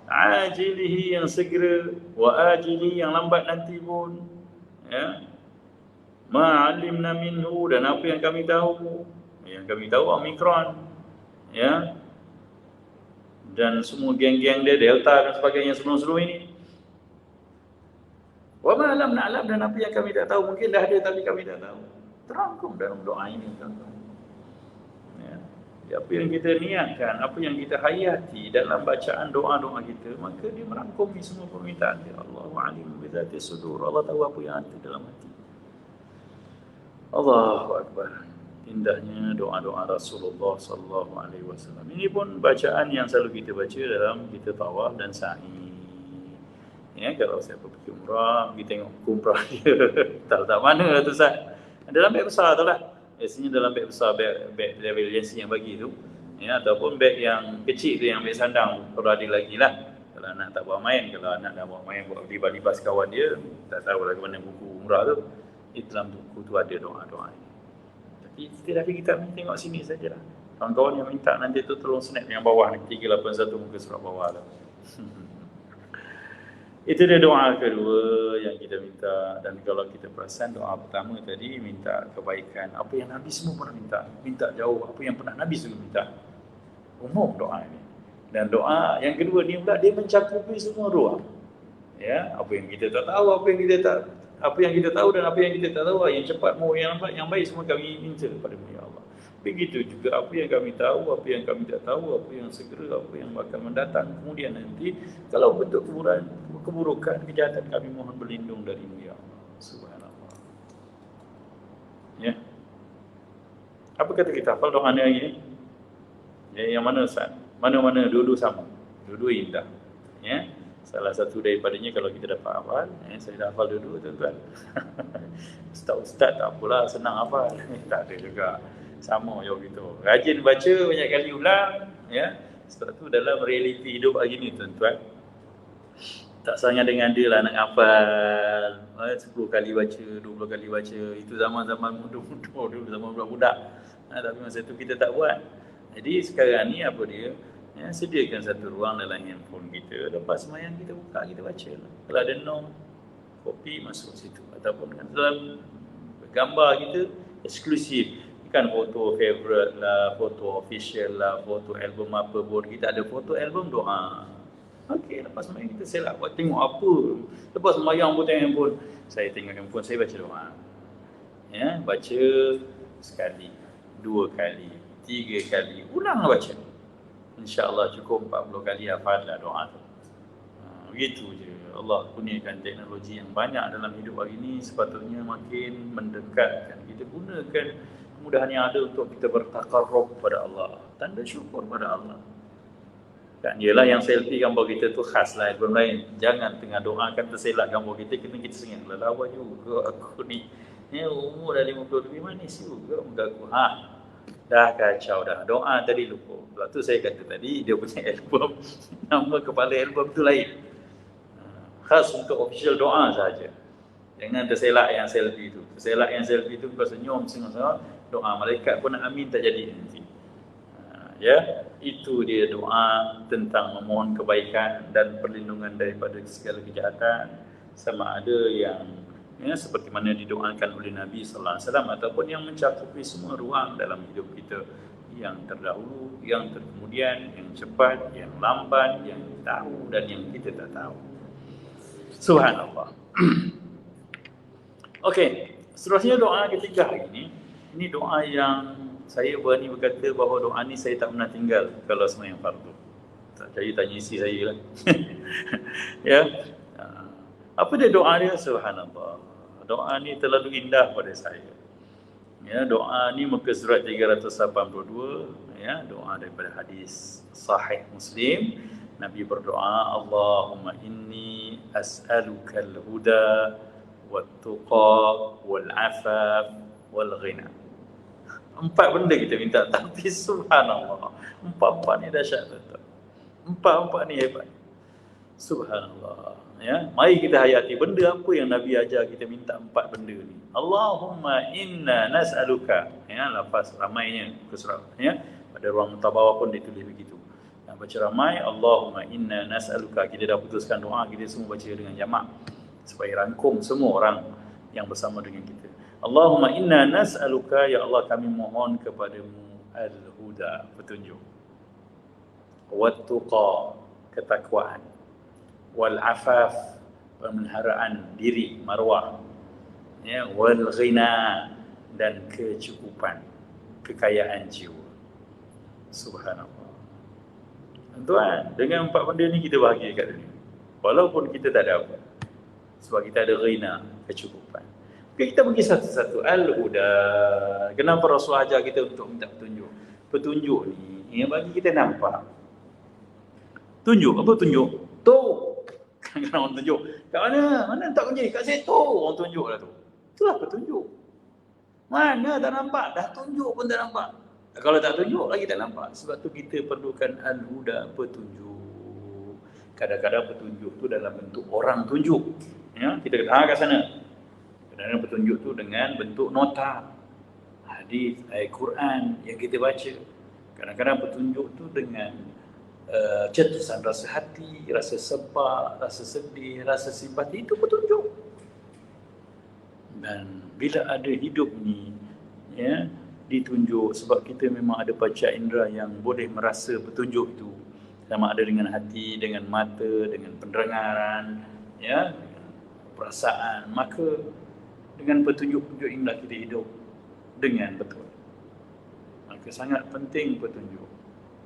Ajilihi, yang segera, wa ajilihi, yang lambat nanti pun. Ya. Ma'alimna minhu, dan apa yang kami tahu. Yang kami tahu Omicron. Ya. Dan semua geng-geng dia, Delta dan sebagainya sebelum-sebelum ini. Wa ma lam na'lam, dan apa yang kami tak tahu, mungkin dah ada tapi kami tak tahu. Terangkum dalam doa ini, tuan-tuan. Ya. Apa yang kita niatkan, apa yang kita hayati dalam bacaan doa-doa kita, maka dia merangkumi semua permintaan dia. Allahu alim bi dzati sudur. Allah tahu apa yang ada dalam hati. Allahu akbar. Indahnya doa-doa Rasulullah sallallahu alaihi wasallam. Ini pun bacaan yang selalu kita baca dalam kita tawaf dan sa'i. Ya, kalau saya pergi umrah, pergi tengok umrah dia. Tak mana tu Ustaz. Dalam beg besar tu lah. Biasanya dalam beg besar, beg travel agency yang bagi tu. Ya, ataupun beg yang kecil tu, yang beg sandang, kalau ada lagi lah. Kalau anak tak bawa main, kalau anak dah bawa main, buat libas-libas kawan dia, tak tahu lah ke mana buku umrah tu. Dalam buku tu ada doa-doa ni. Tapi kita tengok sini sajalah. Kawan-kawan yang minta nanti tu tolong snap yang bawah ni, 381 muka surat bawah tu. Itu dia doa kedua yang kita minta. Dan kalau kita perasan, doa pertama tadi minta kebaikan. Apa yang Nabi semua pernah minta. Minta jauh apa yang pernah Nabi semua minta. Umum doa ini. Dan doa yang kedua ni pula, dia mencakupi semua doa. Ya, apa yang kita tak tahu, apa yang kita tahu dan apa yang kita tak tahu, yang cepat maupun yang lambat, yang baik, semua kami minta kepada-Mu, ya Allah. Begitu juga apa yang kami tahu, apa yang kami tak tahu, apa yang segera, apa yang akan mendatang kemudian nanti. Kalau bentuk keburukan, kejahatan, kami mohon berlindung dari-Mu, ya Allah. Subhanallah. Ya. Apa kata kita hafal doa ni lagi ni? Ya, yang mana Ustaz? Mana-mana dua-dua sama. Dua-dua indah. Ya. Salah satu daripadanya kalau kita dapat hafal, saya dah hafal dua-dua, tuan-tuan. Ustaz tak apalah, senang hafal. Tak ada juga. Sama jauh gitu. Rajin baca, banyak kali ulang, ya. Sebab tu dalam realiti hidup hari ni, tuan-tuan, tak sangat dengan dia lah nak hafal 10 kali baca, 20 kali baca. Itu zaman-zaman muda-muda dulu, zaman budak-budak. Tapi masa tu kita tak buat. Jadi sekarang ni apa dia? Ya, sediakan satu ruang dalam handphone kita. Lepas semayang kita buka, kita baca lah. Kalau ada kopi masuk situ. Ataupun dalam gambar kita eksklusif. Kan foto favorite lah, foto official lah, foto album apa pun. Kita ada foto album doa. Okey, lepas semayang kita selak buat tengok apa. Lepas semayang pun tengok handphone. Saya tengok handphone, saya baca doa. Ya, baca sekali, 2 kali, 3 kali, ulang baca. InsyaAllah cukup 40 kali hafal lah doa tu. Begitu je. Allah kurniakan teknologi yang banyak dalam hidup hari ini, sepatutnya makin mendekatkan. Kita gunakan kemudahan yang ada untuk kita bertakarrub pada Allah, tanda syukur pada Allah. Kan ialah yang selfie gambar kita tu khas lah album lain. Jangan tengah doa kan terselak gambar kita, kena kita sengit lah, lawa juga aku ni. Ya, umur dah 50 lebih, manis juga muka aku. Dah kacau dah. Doa tadi lupa. Sebab tu saya kata tadi, dia punya album, nama kepala album tu lain. Khas untuk official doa saja. Jangan terselak yang selfie tu. Terselak yang selfie tu kau senyum senang-senang, doa malaikat pun nak amin tak jadi nanti. Ya, itu dia doa tentang memohon kebaikan dan perlindungan daripada segala kejahatan, sama ada yang seperti mana didoakan oleh Nabi sallallahu alaihi wasallam ataupun yang mencakupi semua ruang dalam hidup kita, yang terdahulu, yang terkemudian, yang cepat, yang lambat, yang tahu dan yang kita tak tahu. Subhanallah. Okey, seterusnya doa ketiga hari ini doa yang saya berani berkata bahawa doa ni saya tak pernah tinggal kalau sembahyang fardu. Saya tanya isi saya lah. Ya. Apa dia doa dia? Subhanallah. Doa ni terlalu indah pada saya. Ya, doa ni muka surat 382, ya, doa daripada hadis sahih Muslim. Nabi berdoa, Allahumma inni as'alukal huda wat-tuqa wal-afaf wal-ghina. 4 benda kita minta, tapi subhanallah, 4 ni dahsyat betul. 4 ni hebat. Subhanallah. Ya, mari kita hayati benda apa yang Nabi ajar kita minta 4 benda ni. Allahumma inna nas'aluka. Ya, lafaz ramainya ke surat, ya. Pada ruang mutabawah pun ditulis begitu. Nak baca ramai, Allahumma inna nas'aluka. Kita dah putuskan doa, kita semua baca dengan jamak supaya rangkum semua orang yang bersama dengan kita. Allahumma inna nas'aluka, ya Allah kami mohon kepadamu al-huda, petunjuk, wat-tuqa, ketakwaan, wal-afaf, pemeliharaan diri, marwah, ya, wal-ghina, dan kecukupan, kekayaan jiwa. Subhanallah. Tuan, dengan 4 benda ni kita bahagia kat dunia. Walaupun kita tak ada apa. Sebab kita ada ghina, kecukupan. Okay, kita pergi satu-satu. Al-huda. Kenapa Rasul ajar kita untuk minta petunjuk? Petunjuk ni yang bagi kita nampak. Tunjuk, apa tunjuk? Tu. Kadang-kadang orang tunjuk. Kat mana? Mana tak kunci? Kat situ. Orang tunjuk lah tu. Itulah petunjuk. Mana tak nampak? Dah tunjuk pun tak nampak. Kalau tak tunjuk lagi tak nampak. Sebab tu kita perlukan al-huda, petunjuk. Kadang-kadang petunjuk tu dalam bentuk orang tunjuk. Ya, kita kata kat sana. Kadang-kadang petunjuk tu dengan bentuk nota, hadis, ayat Quran yang kita baca. Kadang-kadang petunjuk tu dengan cetusan rasa hati, rasa sebab, rasa sedih, rasa simpati. Itu petunjuk. Dan bila ada hidup ni, ya, ditunjuk, sebab kita memang ada panca indera yang boleh merasa petunjuk itu, sama ada dengan hati, dengan mata, dengan pendengaran, ya, dengan perasaan. Maka dengan petunjuk-petunjuk inilah kita hidup dengan betul. Maka sangat penting petunjuk.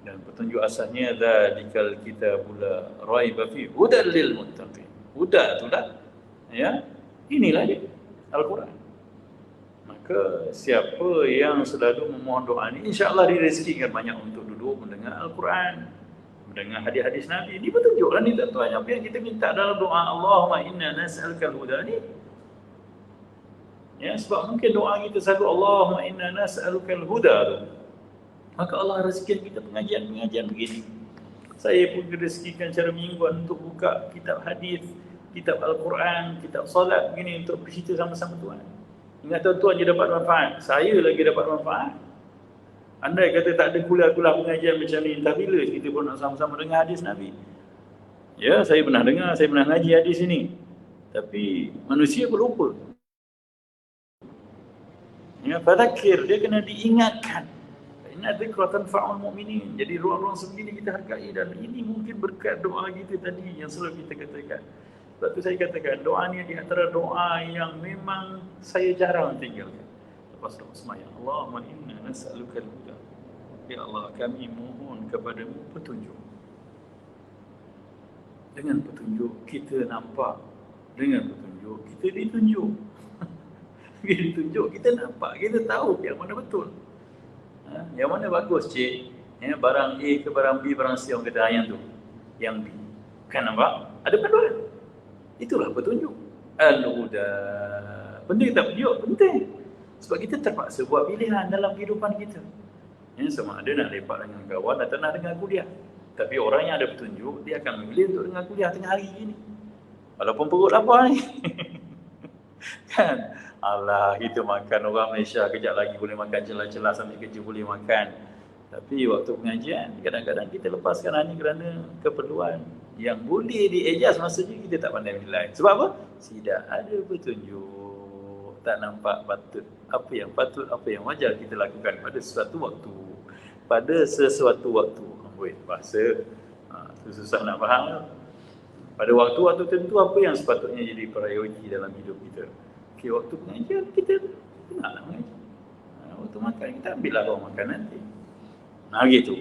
Dan petunjuk asalnya dzalikal kitabul raiba fi hudal lil muttaqin. Huda itulah, ya, inilah dia Al-Quran. Maka siapa yang selalu memohon doa ni, insya-Allah direzekikan banyak untuk duduk mendengar Al-Quran, mendengar hadis-hadis Nabi. Ini petunjuklah ni tuan-tuan. Apa yang kita minta dalam doa Allahumma inna nas'alukal huda ni, ya, sebab mungkin doa kita selalu Allahumma inna nas'alukal huda tu. Maka Allah rezekikan kita pengajian-pengajian begini. Saya pun direzekikan secara mingguan untuk buka kitab hadis, kitab Al-Quran, kitab solat begini untuk bercerita sama-sama tuan. Ingat tuan-tuan je dapat manfaat, saya lagi dapat manfaat. Andai kata tak ada kuliah-kuliah pengajian macam ni, entah bila kita pun nak sama-sama dengar hadis Nabi. Ya, saya pernah dengar, saya pernah ngaji hadis ini. Tapi manusia berlupa. Ya, fadzakir, dia kena diingatkan. Inna dzikra tanfa'ul mu'minin. Jadi ruang-ruang sebegini kita hargai, dan ini mungkin berkat doa kita tadi yang selalu kita katakan. Sebab tu saya katakan doa ni di antara doa yang memang saya jarang tinggalkan. lepas semayang, Allahumma inna nas'aluka al-huda. Ya Allah, kami mohon kepadamu petunjuk. Dengan petunjuk kita nampak, dengan petunjuk kita ditunjuk. Bila ditunjuk kita nampak, kita tahu yang mana betul. Yang mana bagus cik? Barang A ke barang B, barang C, orang kata yang tu, yang B. Kan nampak? Ada panduan. Itulah petunjuk. Al-huda. Penting tak petunjuk? Penting. Sebab kita terpaksa buat pilihan dalam kehidupan kita. Sama ada nak lepak dengan kawan atau nak dengar kuliah. Tapi orang yang ada petunjuk, dia akan memilih untuk dengar kuliah tengah hari ini. Walaupun perut lapar ni. Kan? Allah, kita makan orang Malaysia, kejap lagi boleh makan celah-celah sambil kerja boleh makan. Tapi waktu pengajian, kadang-kadang kita lepaskan hanya kerana keperluan yang boleh di-adjust masa je, kita tak pandai nilai. Sebab apa? Tidak ada petunjuk. Tak nampak patut. Apa yang patut, apa yang wajar kita lakukan pada sesuatu waktu. Pada sesuatu waktu. Wait, bahasa itu susah nak faham. Pada waktu-waktu tertentu apa yang sepatutnya jadi prioriti dalam hidup kita. Okay, waktu pengajian kita nak mengaji. Waktu makan kita ambillah orang makan nanti. Gitu.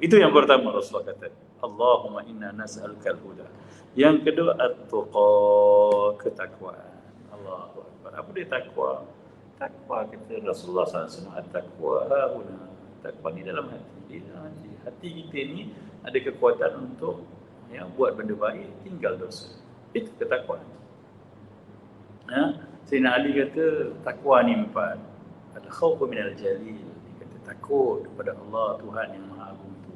Itu yang pertama Rasulullah kata. Allahumma inna nas'aluka al-huda. Yang kedua at-tuqa, ketakwaan. Allahu akbar. Apa dia takwa? Takwa kata Rasulullah SAW, at-taqwa hauna. Takwa ni dalam hati. Di dalam hati. Hati kita ni ada kekuatan untuk buat benda baik, tinggal dosa. Itu ketakwaan. Sayyidina Ali kata takwa ni 4. Al-khawfu minal jalil. Dia kata takut kepada Allah, Tuhan yang Maha Agung itu.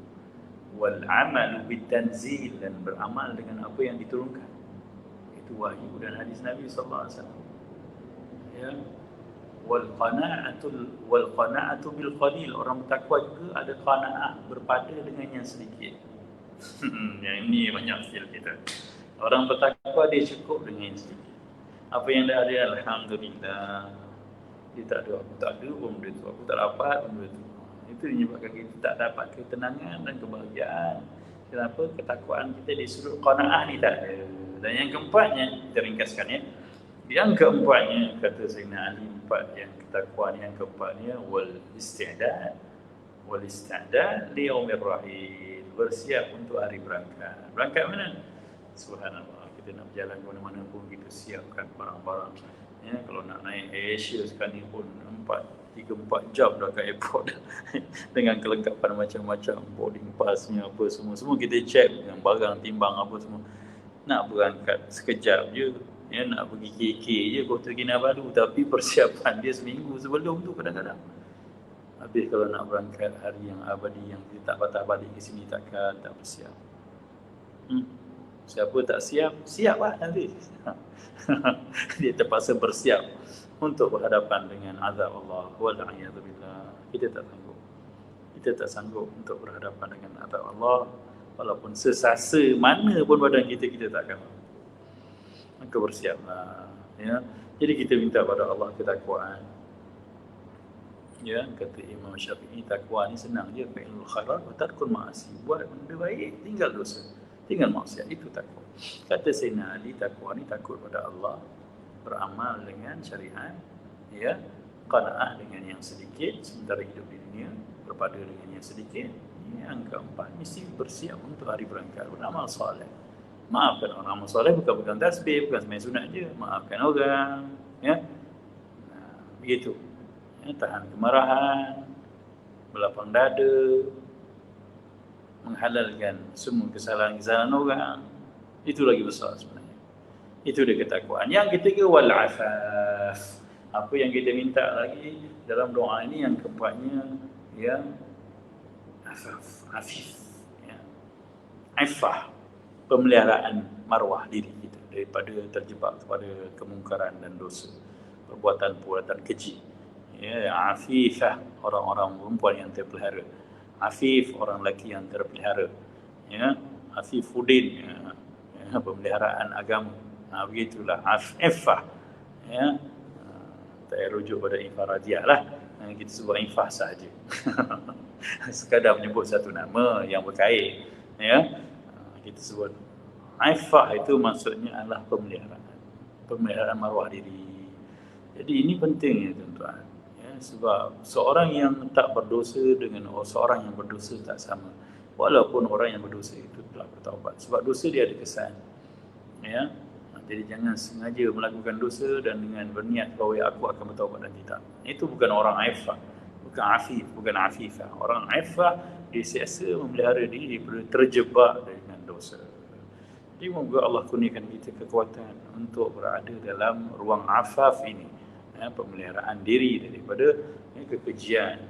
Wal amalu bitanzil, dan beramal dengan apa yang diturunkan. Itu wahyu dan hadis Nabi sallallahu alaihi wasallam. Wal qana'atu bil qalil. Orang bertakwa juga ada qana'ah, berpada dengan yang sedikit. Yang ini banyak skill kita. Orang bertakwa dia cukup dengan yang sedikit. Apa yang dah ada, alhamdulillah. Dia tak ada, aku tak ada pun benda tu, aku tak dapat pun benda tu. Itu menyebabkan kita tak dapat ketenangan dan kebahagiaan. Kenapa? Ketakwaan kita di sudut qana'ah ni tak ada. Dan yang keempatnya, kita ringkaskan ya. Yang keempatnya, kata Sayyidina Ali, 4 yang ketakwaan. Yang keempatnya, wal isti'dad. Wal isti'dad li yaumir rahil. Bersiap untuk hari berangkat. Berangkat mana? Subhanallah. Kita nak berjalan ke mana-mana pun kita siapkan barang-barang. Kalau nak naik Asia sekarang ni pun 3-4 jam dah kat airport dengan kelengkapan macam-macam, boarding passnya apa semua kita check dengan barang, timbang apa semua. Nak berangkat sekejap je, nak pergi KK je, Kota Kinabalu, tapi persiapan dia seminggu sebelum tu kadang-kadang. Habis kalau nak berangkat hari yang abadi yang kita tak patah balik ke sini, tak bersiap. Siapa tak siap, siap lah nanti. Dia terpaksa bersiap untuk berhadapan dengan azab Allah. Wal'iyadzubillah. Kita tak sanggup untuk berhadapan dengan azab Allah. Walaupun sesasa mana pun badan kita tak akan. Maka bersiaplah. Jadi kita minta pada Allah ketakwaan. Kata Imam Syafi'i, takwa ni senang je. Fi'lul khairat wa tarkul ma'asi. Buat benda baik, tinggal dosa, tinggal maksiat. Itu takwa. Kata Sayyidina Ali, takwa ni takut pada Allah, beramal dengan syariat, qanaah dengan yang sedikit sementara hidup di dunia, berpada dengan yang sedikit. Yang keempat, mesti bersiap untuk hari berangkat, beramal soleh. Maafkan orang. Amal soleh bukan pegang tasbih, bukan sembahyang sunat je. Maafkan orang, begitu. Tahan kemarahan, berlapang dada, menghalalkan semua kesalahan-kesalahan orang. Itu lagi besar sebenarnya. Itu dia ketakwaan. Yang ketiga, wal afaf. Apa yang kita minta lagi dalam doa ini, yang keempatnya, afif. Afaf. Pemeliharaan maruah diri kita daripada terjebak kepada kemungkaran dan dosa, perbuatan-perbuatan keji. Afifah, orang-orang perempuan yang terpelihara. Afif, orang lelaki yang terpelihara. Afifuddin, pemeliharaan agama. Begitulah Ifah. Tak payah rujuk pada Ifah Radiah lah. Kita sebut Ifah sahaja. Sekadar menyebut satu nama yang berkait. Kita sebut Ifah, itu maksudnya adalah pemeliharaan. Pemeliharaan maruah diri. Jadi ini pentingnya tuan-tuan. sebab seorang yang tak berdosa dengan seorang yang berdosa tak sama. Walaupun orang yang berdosa itu telah bertaubat, sebab dosa dia ada kesan. Ya. Jadi jangan sengaja melakukan dosa dan dengan berniat bahawa aku akan bertaubat dan tidak. Itu bukan orang aifah, bukan afif, bukan afifah. Orang aifah dia siasa memelihara diri daripada terjebak dengan dosa. Jadi moga Allah kurniakan kita kekuatan untuk berada dalam ruang afaf ini, pemeliharaan diri daripada kekejian,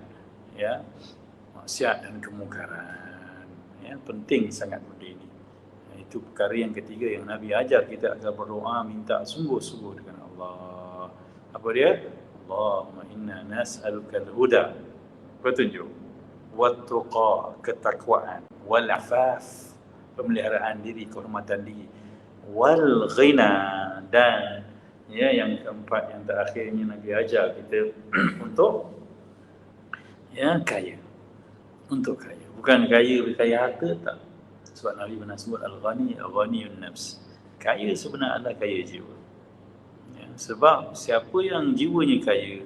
maksiat dan kemungkaran. Penting sangat benda ini. Itu perkara yang ketiga yang Nabi ajar kita agar berdoa minta sungguh-sungguh dengan Allah. Apa dia? Allahumma inna nas'aluka al-huda, petunjuk, wat-tuqa, ketakwaan, wal-afaf, pemeliharaan diri, kehormatan diri, wal-ghina, dan yang keempat, yang terakhirnya Nabi ajar kita untuk kaya. Untuk kaya. Bukan kaya harta, tak. Sebab Nabi pernah sebut al-ghani, al-ghaniyun nafs. Kaya sebenarnya adalah kaya jiwa. Sebab siapa yang jiwanya kaya,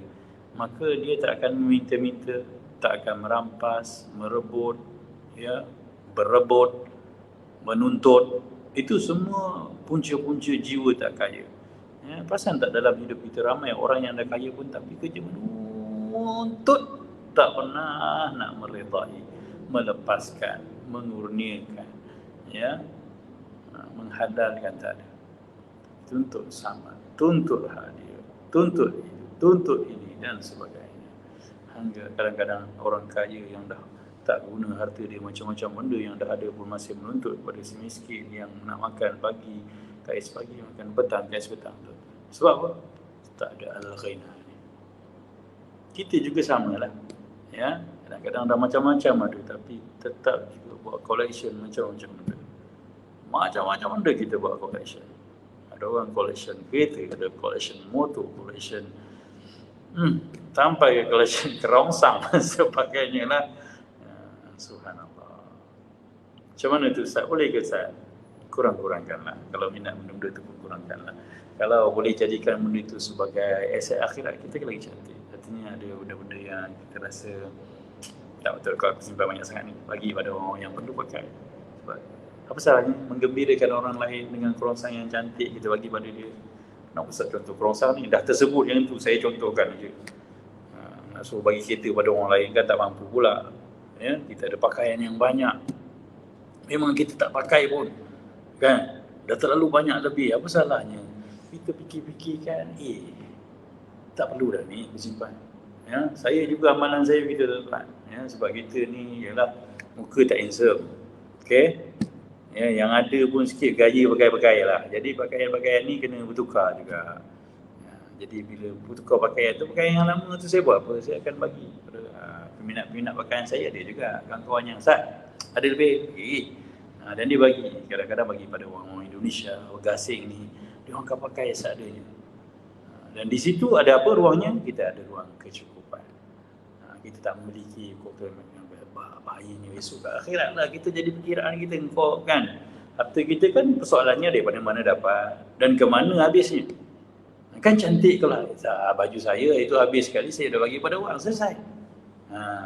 maka dia tak akan meminta-minta, tak akan merampas, merebut, berebut, menuntut. Itu semua punca-punca jiwa tak kaya. Perasan tak dalam hidup kita ramai orang yang dah kaya pun tapi kerja menuntut, tak pernah nak meredai, melepaskan, mengurniakan, menghalalkan, tak ada. Tuntut sama, tuntut hadiah, tuntut itu, tuntut ini dan sebagainya. Hingga kadang-kadang orang kaya yang dah tak guna harta dia, macam-macam benda yang dah ada pun masih menuntut kepada si miskin yang nak makan pagi, kais pagi, makan petang, kais petang tu. Sebab apa? Tak ada al-ghina. Kita juga samalah. Kadang-kadang dah macam-macam ada, tapi tetap juga buat collection macam-macam benda. Macam-macam benda kita buat collection. Ada orang collection kereta, ada collection motor, collection sampai collection kerongsang sebagainya lah. Subhanallah. Macam mana tu Ustaz? Boleh ke Ustaz? Kurang-kurangkanlah. Kalau minat benda-benda tu pun kurangkanlah. Kalau boleh jadikan benda itu sebagai aset akhirat kita lagi cantik. Artinya ada benda-benda yang kita rasa tak betul kalau aku simpan banyak sangat ni, bagi pada orang yang perlu pakai. Sebab apa salahnya menggembirakan orang lain dengan kerongsang yang cantik kita bagi pada dia. Nak Ustaz contoh kerongsang ni dah tersebut yang tu, saya contohkan je. Nak suruh bagi kereta pada orang lain kan tak mampu pula. Kita ada pakaian yang banyak, memang kita tak pakai pun kan, dah terlalu banyak lebih. Apa salahnya kita fikir-fikirkan, tak perlu dah ni bersimpan. Saya juga amalan saya begitu tuan. Sebab kita ni ialah muka tak handsome. Okey. Yang ada pun sikit gaya pakai-pakai lah. Jadi pakaian-pakaian ni kena bertukar juga. Jadi bila bertukar pakaian tu, pakaian yang lama tu saya buat apa? Saya akan bagi pada peminat-peminat pakaian saya, ada juga kawan-kawan yang ada lebih. Dan dia bagi, kadang-kadang bagi pada orang-orang Indonesia, orang asing ni, dia orang akan pakai seadanya. Dan di situ ada apa ruangnya? Kita ada ruang kecukupan. Kita tak memiliki kecukupan yang bahayanya esok kat akhirat lah. Kita jadi perkiraan kita engkau kan. Harta kita kan persoalannya daripada mana dapat dan ke mana habisnya. Kan cantik kalau baju saya itu habis sekali, saya dah bagi pada orang, selesai.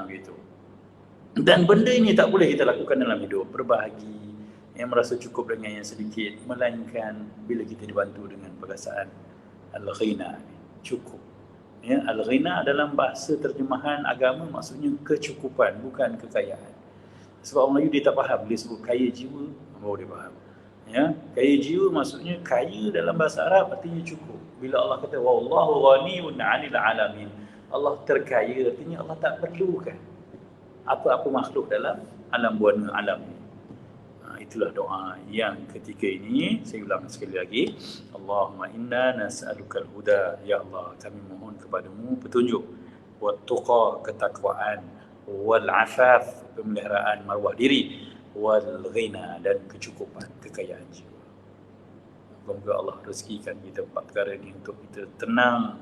Begitu. Dan benda ini tak boleh kita lakukan dalam hidup, berbahagi, yang merasa cukup dengan yang sedikit, melainkan bila kita dibantu dengan perasaan al-ghina, cukup. Al-ghina dalam bahasa terjemahan agama maksudnya kecukupan, bukan kekayaan. Sebab orang Melayu dia tak faham bila sebut kaya jiwa, baru dia faham. Kaya jiwa maksudnya kaya dalam bahasa Arab artinya cukup. Bila Allah kata wallahu ghaniyun 'anil 'alamin, Allah terkaya, artinya Allah tak perlukan apa-apa makhluk dalam alam buana alam. Itulah doa yang ketiga ini. Saya ulang sekali lagi. Allahumma inna nas'alukal huda. Ya Allah, kami mohon kepadamu petunjuk. Wat tuqa, ketakwaan. Wal afaf, pemeliharaan maruah diri. Wal ghina, dan kecukupan, kekayaan jiwa. Semoga Allah rezekikan kita empat perkara ini untuk kita tenang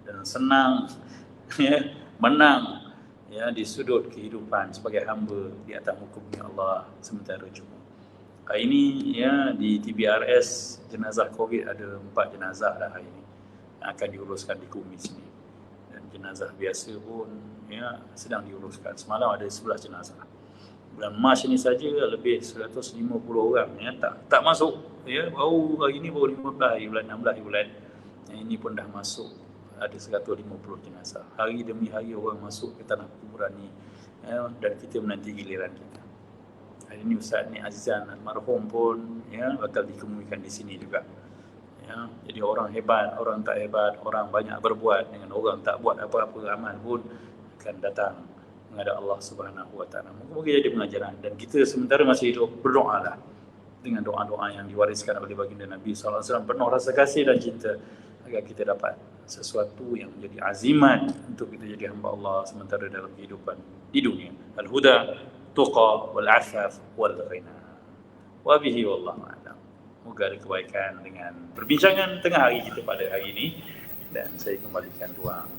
dan senang, menang di sudut kehidupan sebagai hamba di atas hukumnya Allah sementara cuma. Hari ini di TBRS jenazah COVID ada 4 jenazah dah hari ini yang akan diuruskan di Kumis ni. Dan jenazah biasa pun ya sedang diuruskan. Semalam ada 11 jenazah. Bulan Mac ini saja lebih 150 orang ya tak masuk ya, baru hari ini baru 15 hari bulan 16 bulan. Ini pun dah masuk ada 150 jenazah. Hari demi hari orang masuk ke tanah kuburan ni ya, dan kita menanti giliran kita. Hari ini Ustaz ni Azizan almarhum pun ya bakal dikemumikan di sini juga. Ya, jadi orang hebat, orang tak hebat, orang banyak berbuat dengan orang tak buat apa-apa amal pun akan datang menghadap Allah Subhanahu Wa Taala. Moga-moga jadi pengajaran dan kita sementara masih hidup berdoalah dengan doa-doa yang diwariskan oleh baginda Nabi sallallahu alaihi wasallam penuh rasa kasih dan cinta agar kita dapat sesuatu yang menjadi azimat untuk kita jadi hamba Allah sementara dalam kehidupan di dunia. Al-huda, tuqa, wal afaf, wal ghina. Wa bihi wallahu a'lam. Moga ada kebaikan dengan perbincangan tengah hari kita pada hari ini, dan saya kembalikan ruang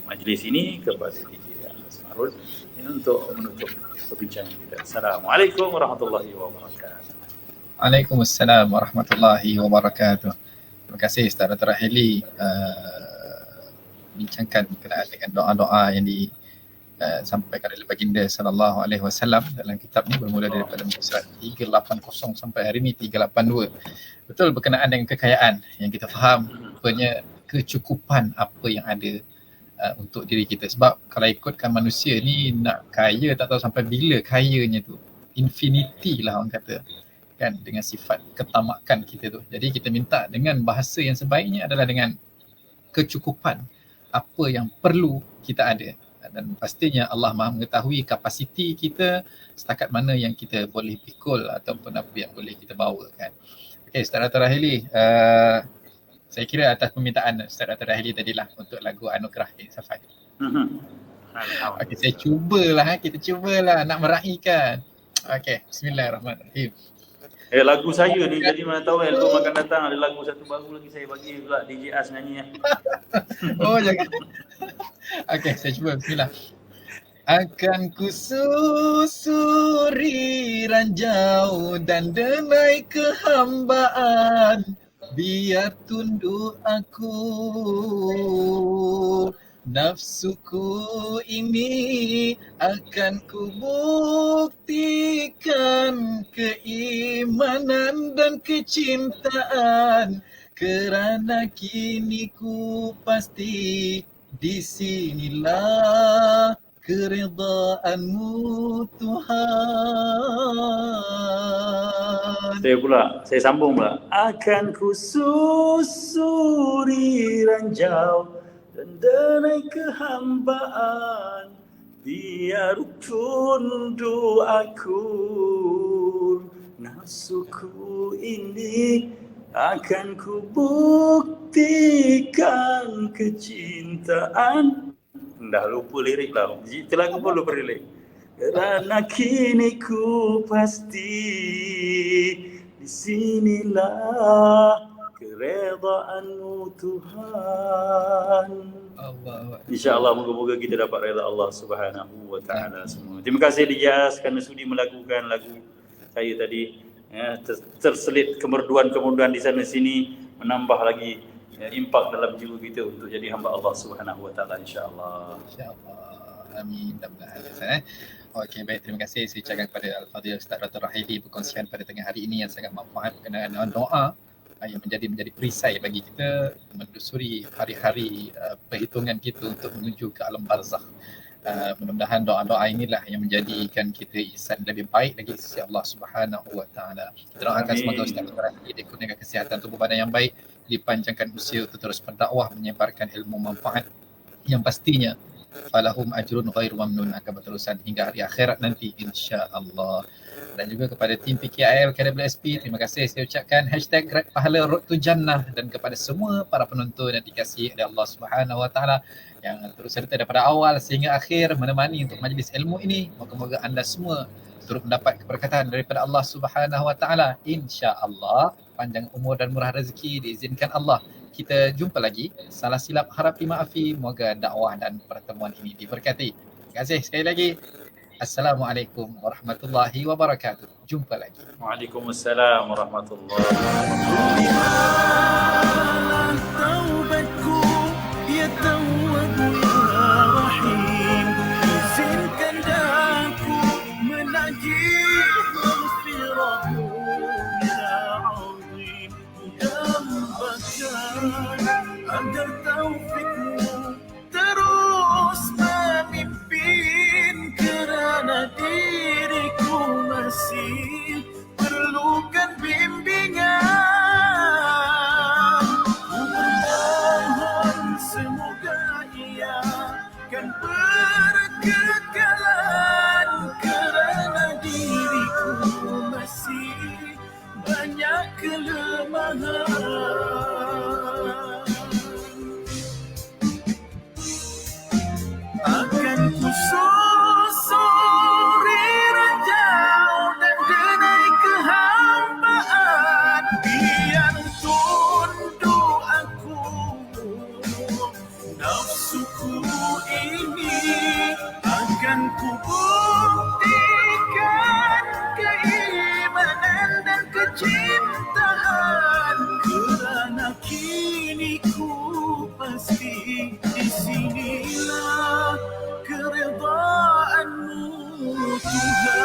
majlis ini kepada DJ Asmarul untuk menutup perbincangan kita. Assalamualaikum warahmatullahi wabarakatuh. Waalaikumsalam warahmatullahi wabarakatuh. Terima kasih Ustaz Dr. Rahili bincangkan berkenaan dengan doa-doa yang disampaikan oleh baginda sallallahu alaihi wasallam dalam kitab ni, bermula daripada muka surat 380 sampai hari ni 382. Betul berkenaan dengan kekayaan yang kita faham punya kecukupan apa yang ada untuk diri kita. Sebab kalau ikutkan manusia ni nak kaya tak tahu sampai bila kayanya tu. Infinity lah orang kata. Kan, dengan sifat ketamakan kita tu. Jadi kita minta dengan bahasa yang sebaiknya adalah dengan kecukupan apa yang perlu kita ada, dan pastinya Allah Maha mengetahui kapasiti kita setakat mana yang kita boleh pikul ataupun apa yang boleh kita bawa kan. Okey, Ustaz Dr. Rahili, saya kira atas permintaan Ustaz Dr. Rahili tadilah untuk lagu Anugerah Safai. Okey, saya kita cubalah nak meraihkan. Okey, bismillahirrahmanirrahim. Lagu saya ni, jadi mana tahu album akan datang ada lagu satu baru lagi saya bagi pula DJ As nyanyi ya. Oh jangan. Okey, saya cuba, bismillah. Akan ku susuri ranjau dan denai kehambaan, biar tunduk aku nafsuku ini, akan ku buktikan keimanan dan kecintaan, kerana kini ku pasti di sinilah keridhaanmu Tuhan. Saya sambung pula. Akan ku susuri ranjau dan denai kehambaan, biar tunduk aku nafsuku ini, akan ku buktikan kecintaan. Dah lupa lirik lah. Itu lagu pun lupa lirik. Kerana kini ku pasti di sinilah keredaanmu Tuhan. InsyaAllah moga-moga kita dapat reda Allah Subhanahu Wa Taala semua. Terima kasih Dias kerana sudi melakukan lagu saya tadi. Ya, terselit kemerduan-kemerduan di sana sini, menambah lagi impak dalam jiwa kita untuk jadi hamba Allah Subhanahu Wa Taala insya-Allah. Insya-Allah. Amin. Mudah-mudahan. Okey, baik, terima kasih saya ucapkan kepada Al-Fadhil Ustaz Dr. Rahili berkongsian pada tengah hari ini yang sangat manfaat berkenaan dengan doa yang menjadi perisai bagi kita menelusuri hari-hari perhitungan kita untuk menuju ke alam barzakh. Mudah-mudahan doa-doa inilah yang menjadikan kita insan lebih baik lagi di sisi Allah Subhanahu Wa Taala. Kita doakan semoga Ustaz Dr. Rahili dikurniakan kesihatan tubuh badan yang baik, dipanjangkan usia untuk terus berdakwah, menyebarkan ilmu manfaat yang pastinya falahum ajrun ghairu mamnun, akan berterusan hingga hari akhirat nanti insya-Allah. Dan juga kepada tim PKIL KWSP, terima kasih saya ucapkan #pahala road to jannah, dan kepada semua para penonton yang dikasihi oleh Allah Subhanahu Wa Taala yang terus serta daripada awal sehingga akhir menemani untuk majlis ilmu ini. Moga-moga anda semua turut mendapat keberkatan daripada Allah Subhanahu Wa Taala insya-Allah, panjang umur dan murah rezeki diizinkan Allah. Kita jumpa lagi. Salah silap harap dimaafi. Moga dakwah dan pertemuan ini diberkati. Terima kasih sekali lagi. Assalamualaikum warahmatullahi wabarakatuh. Jumpa lagi. Waalaikumsalam warahmatullahi wabarakatuh. Taubatku ya tawwab ya akan berkekalan kerana diriku masih banyak kelemahan. Akan ku susuri ranjau dan denai kehambaan, biar tunduk aku nafsuku ini. Akan ku buktikan keimanan dan kecintaan, kerana kini ku pasti di sinilah keredaanmu Tuhan.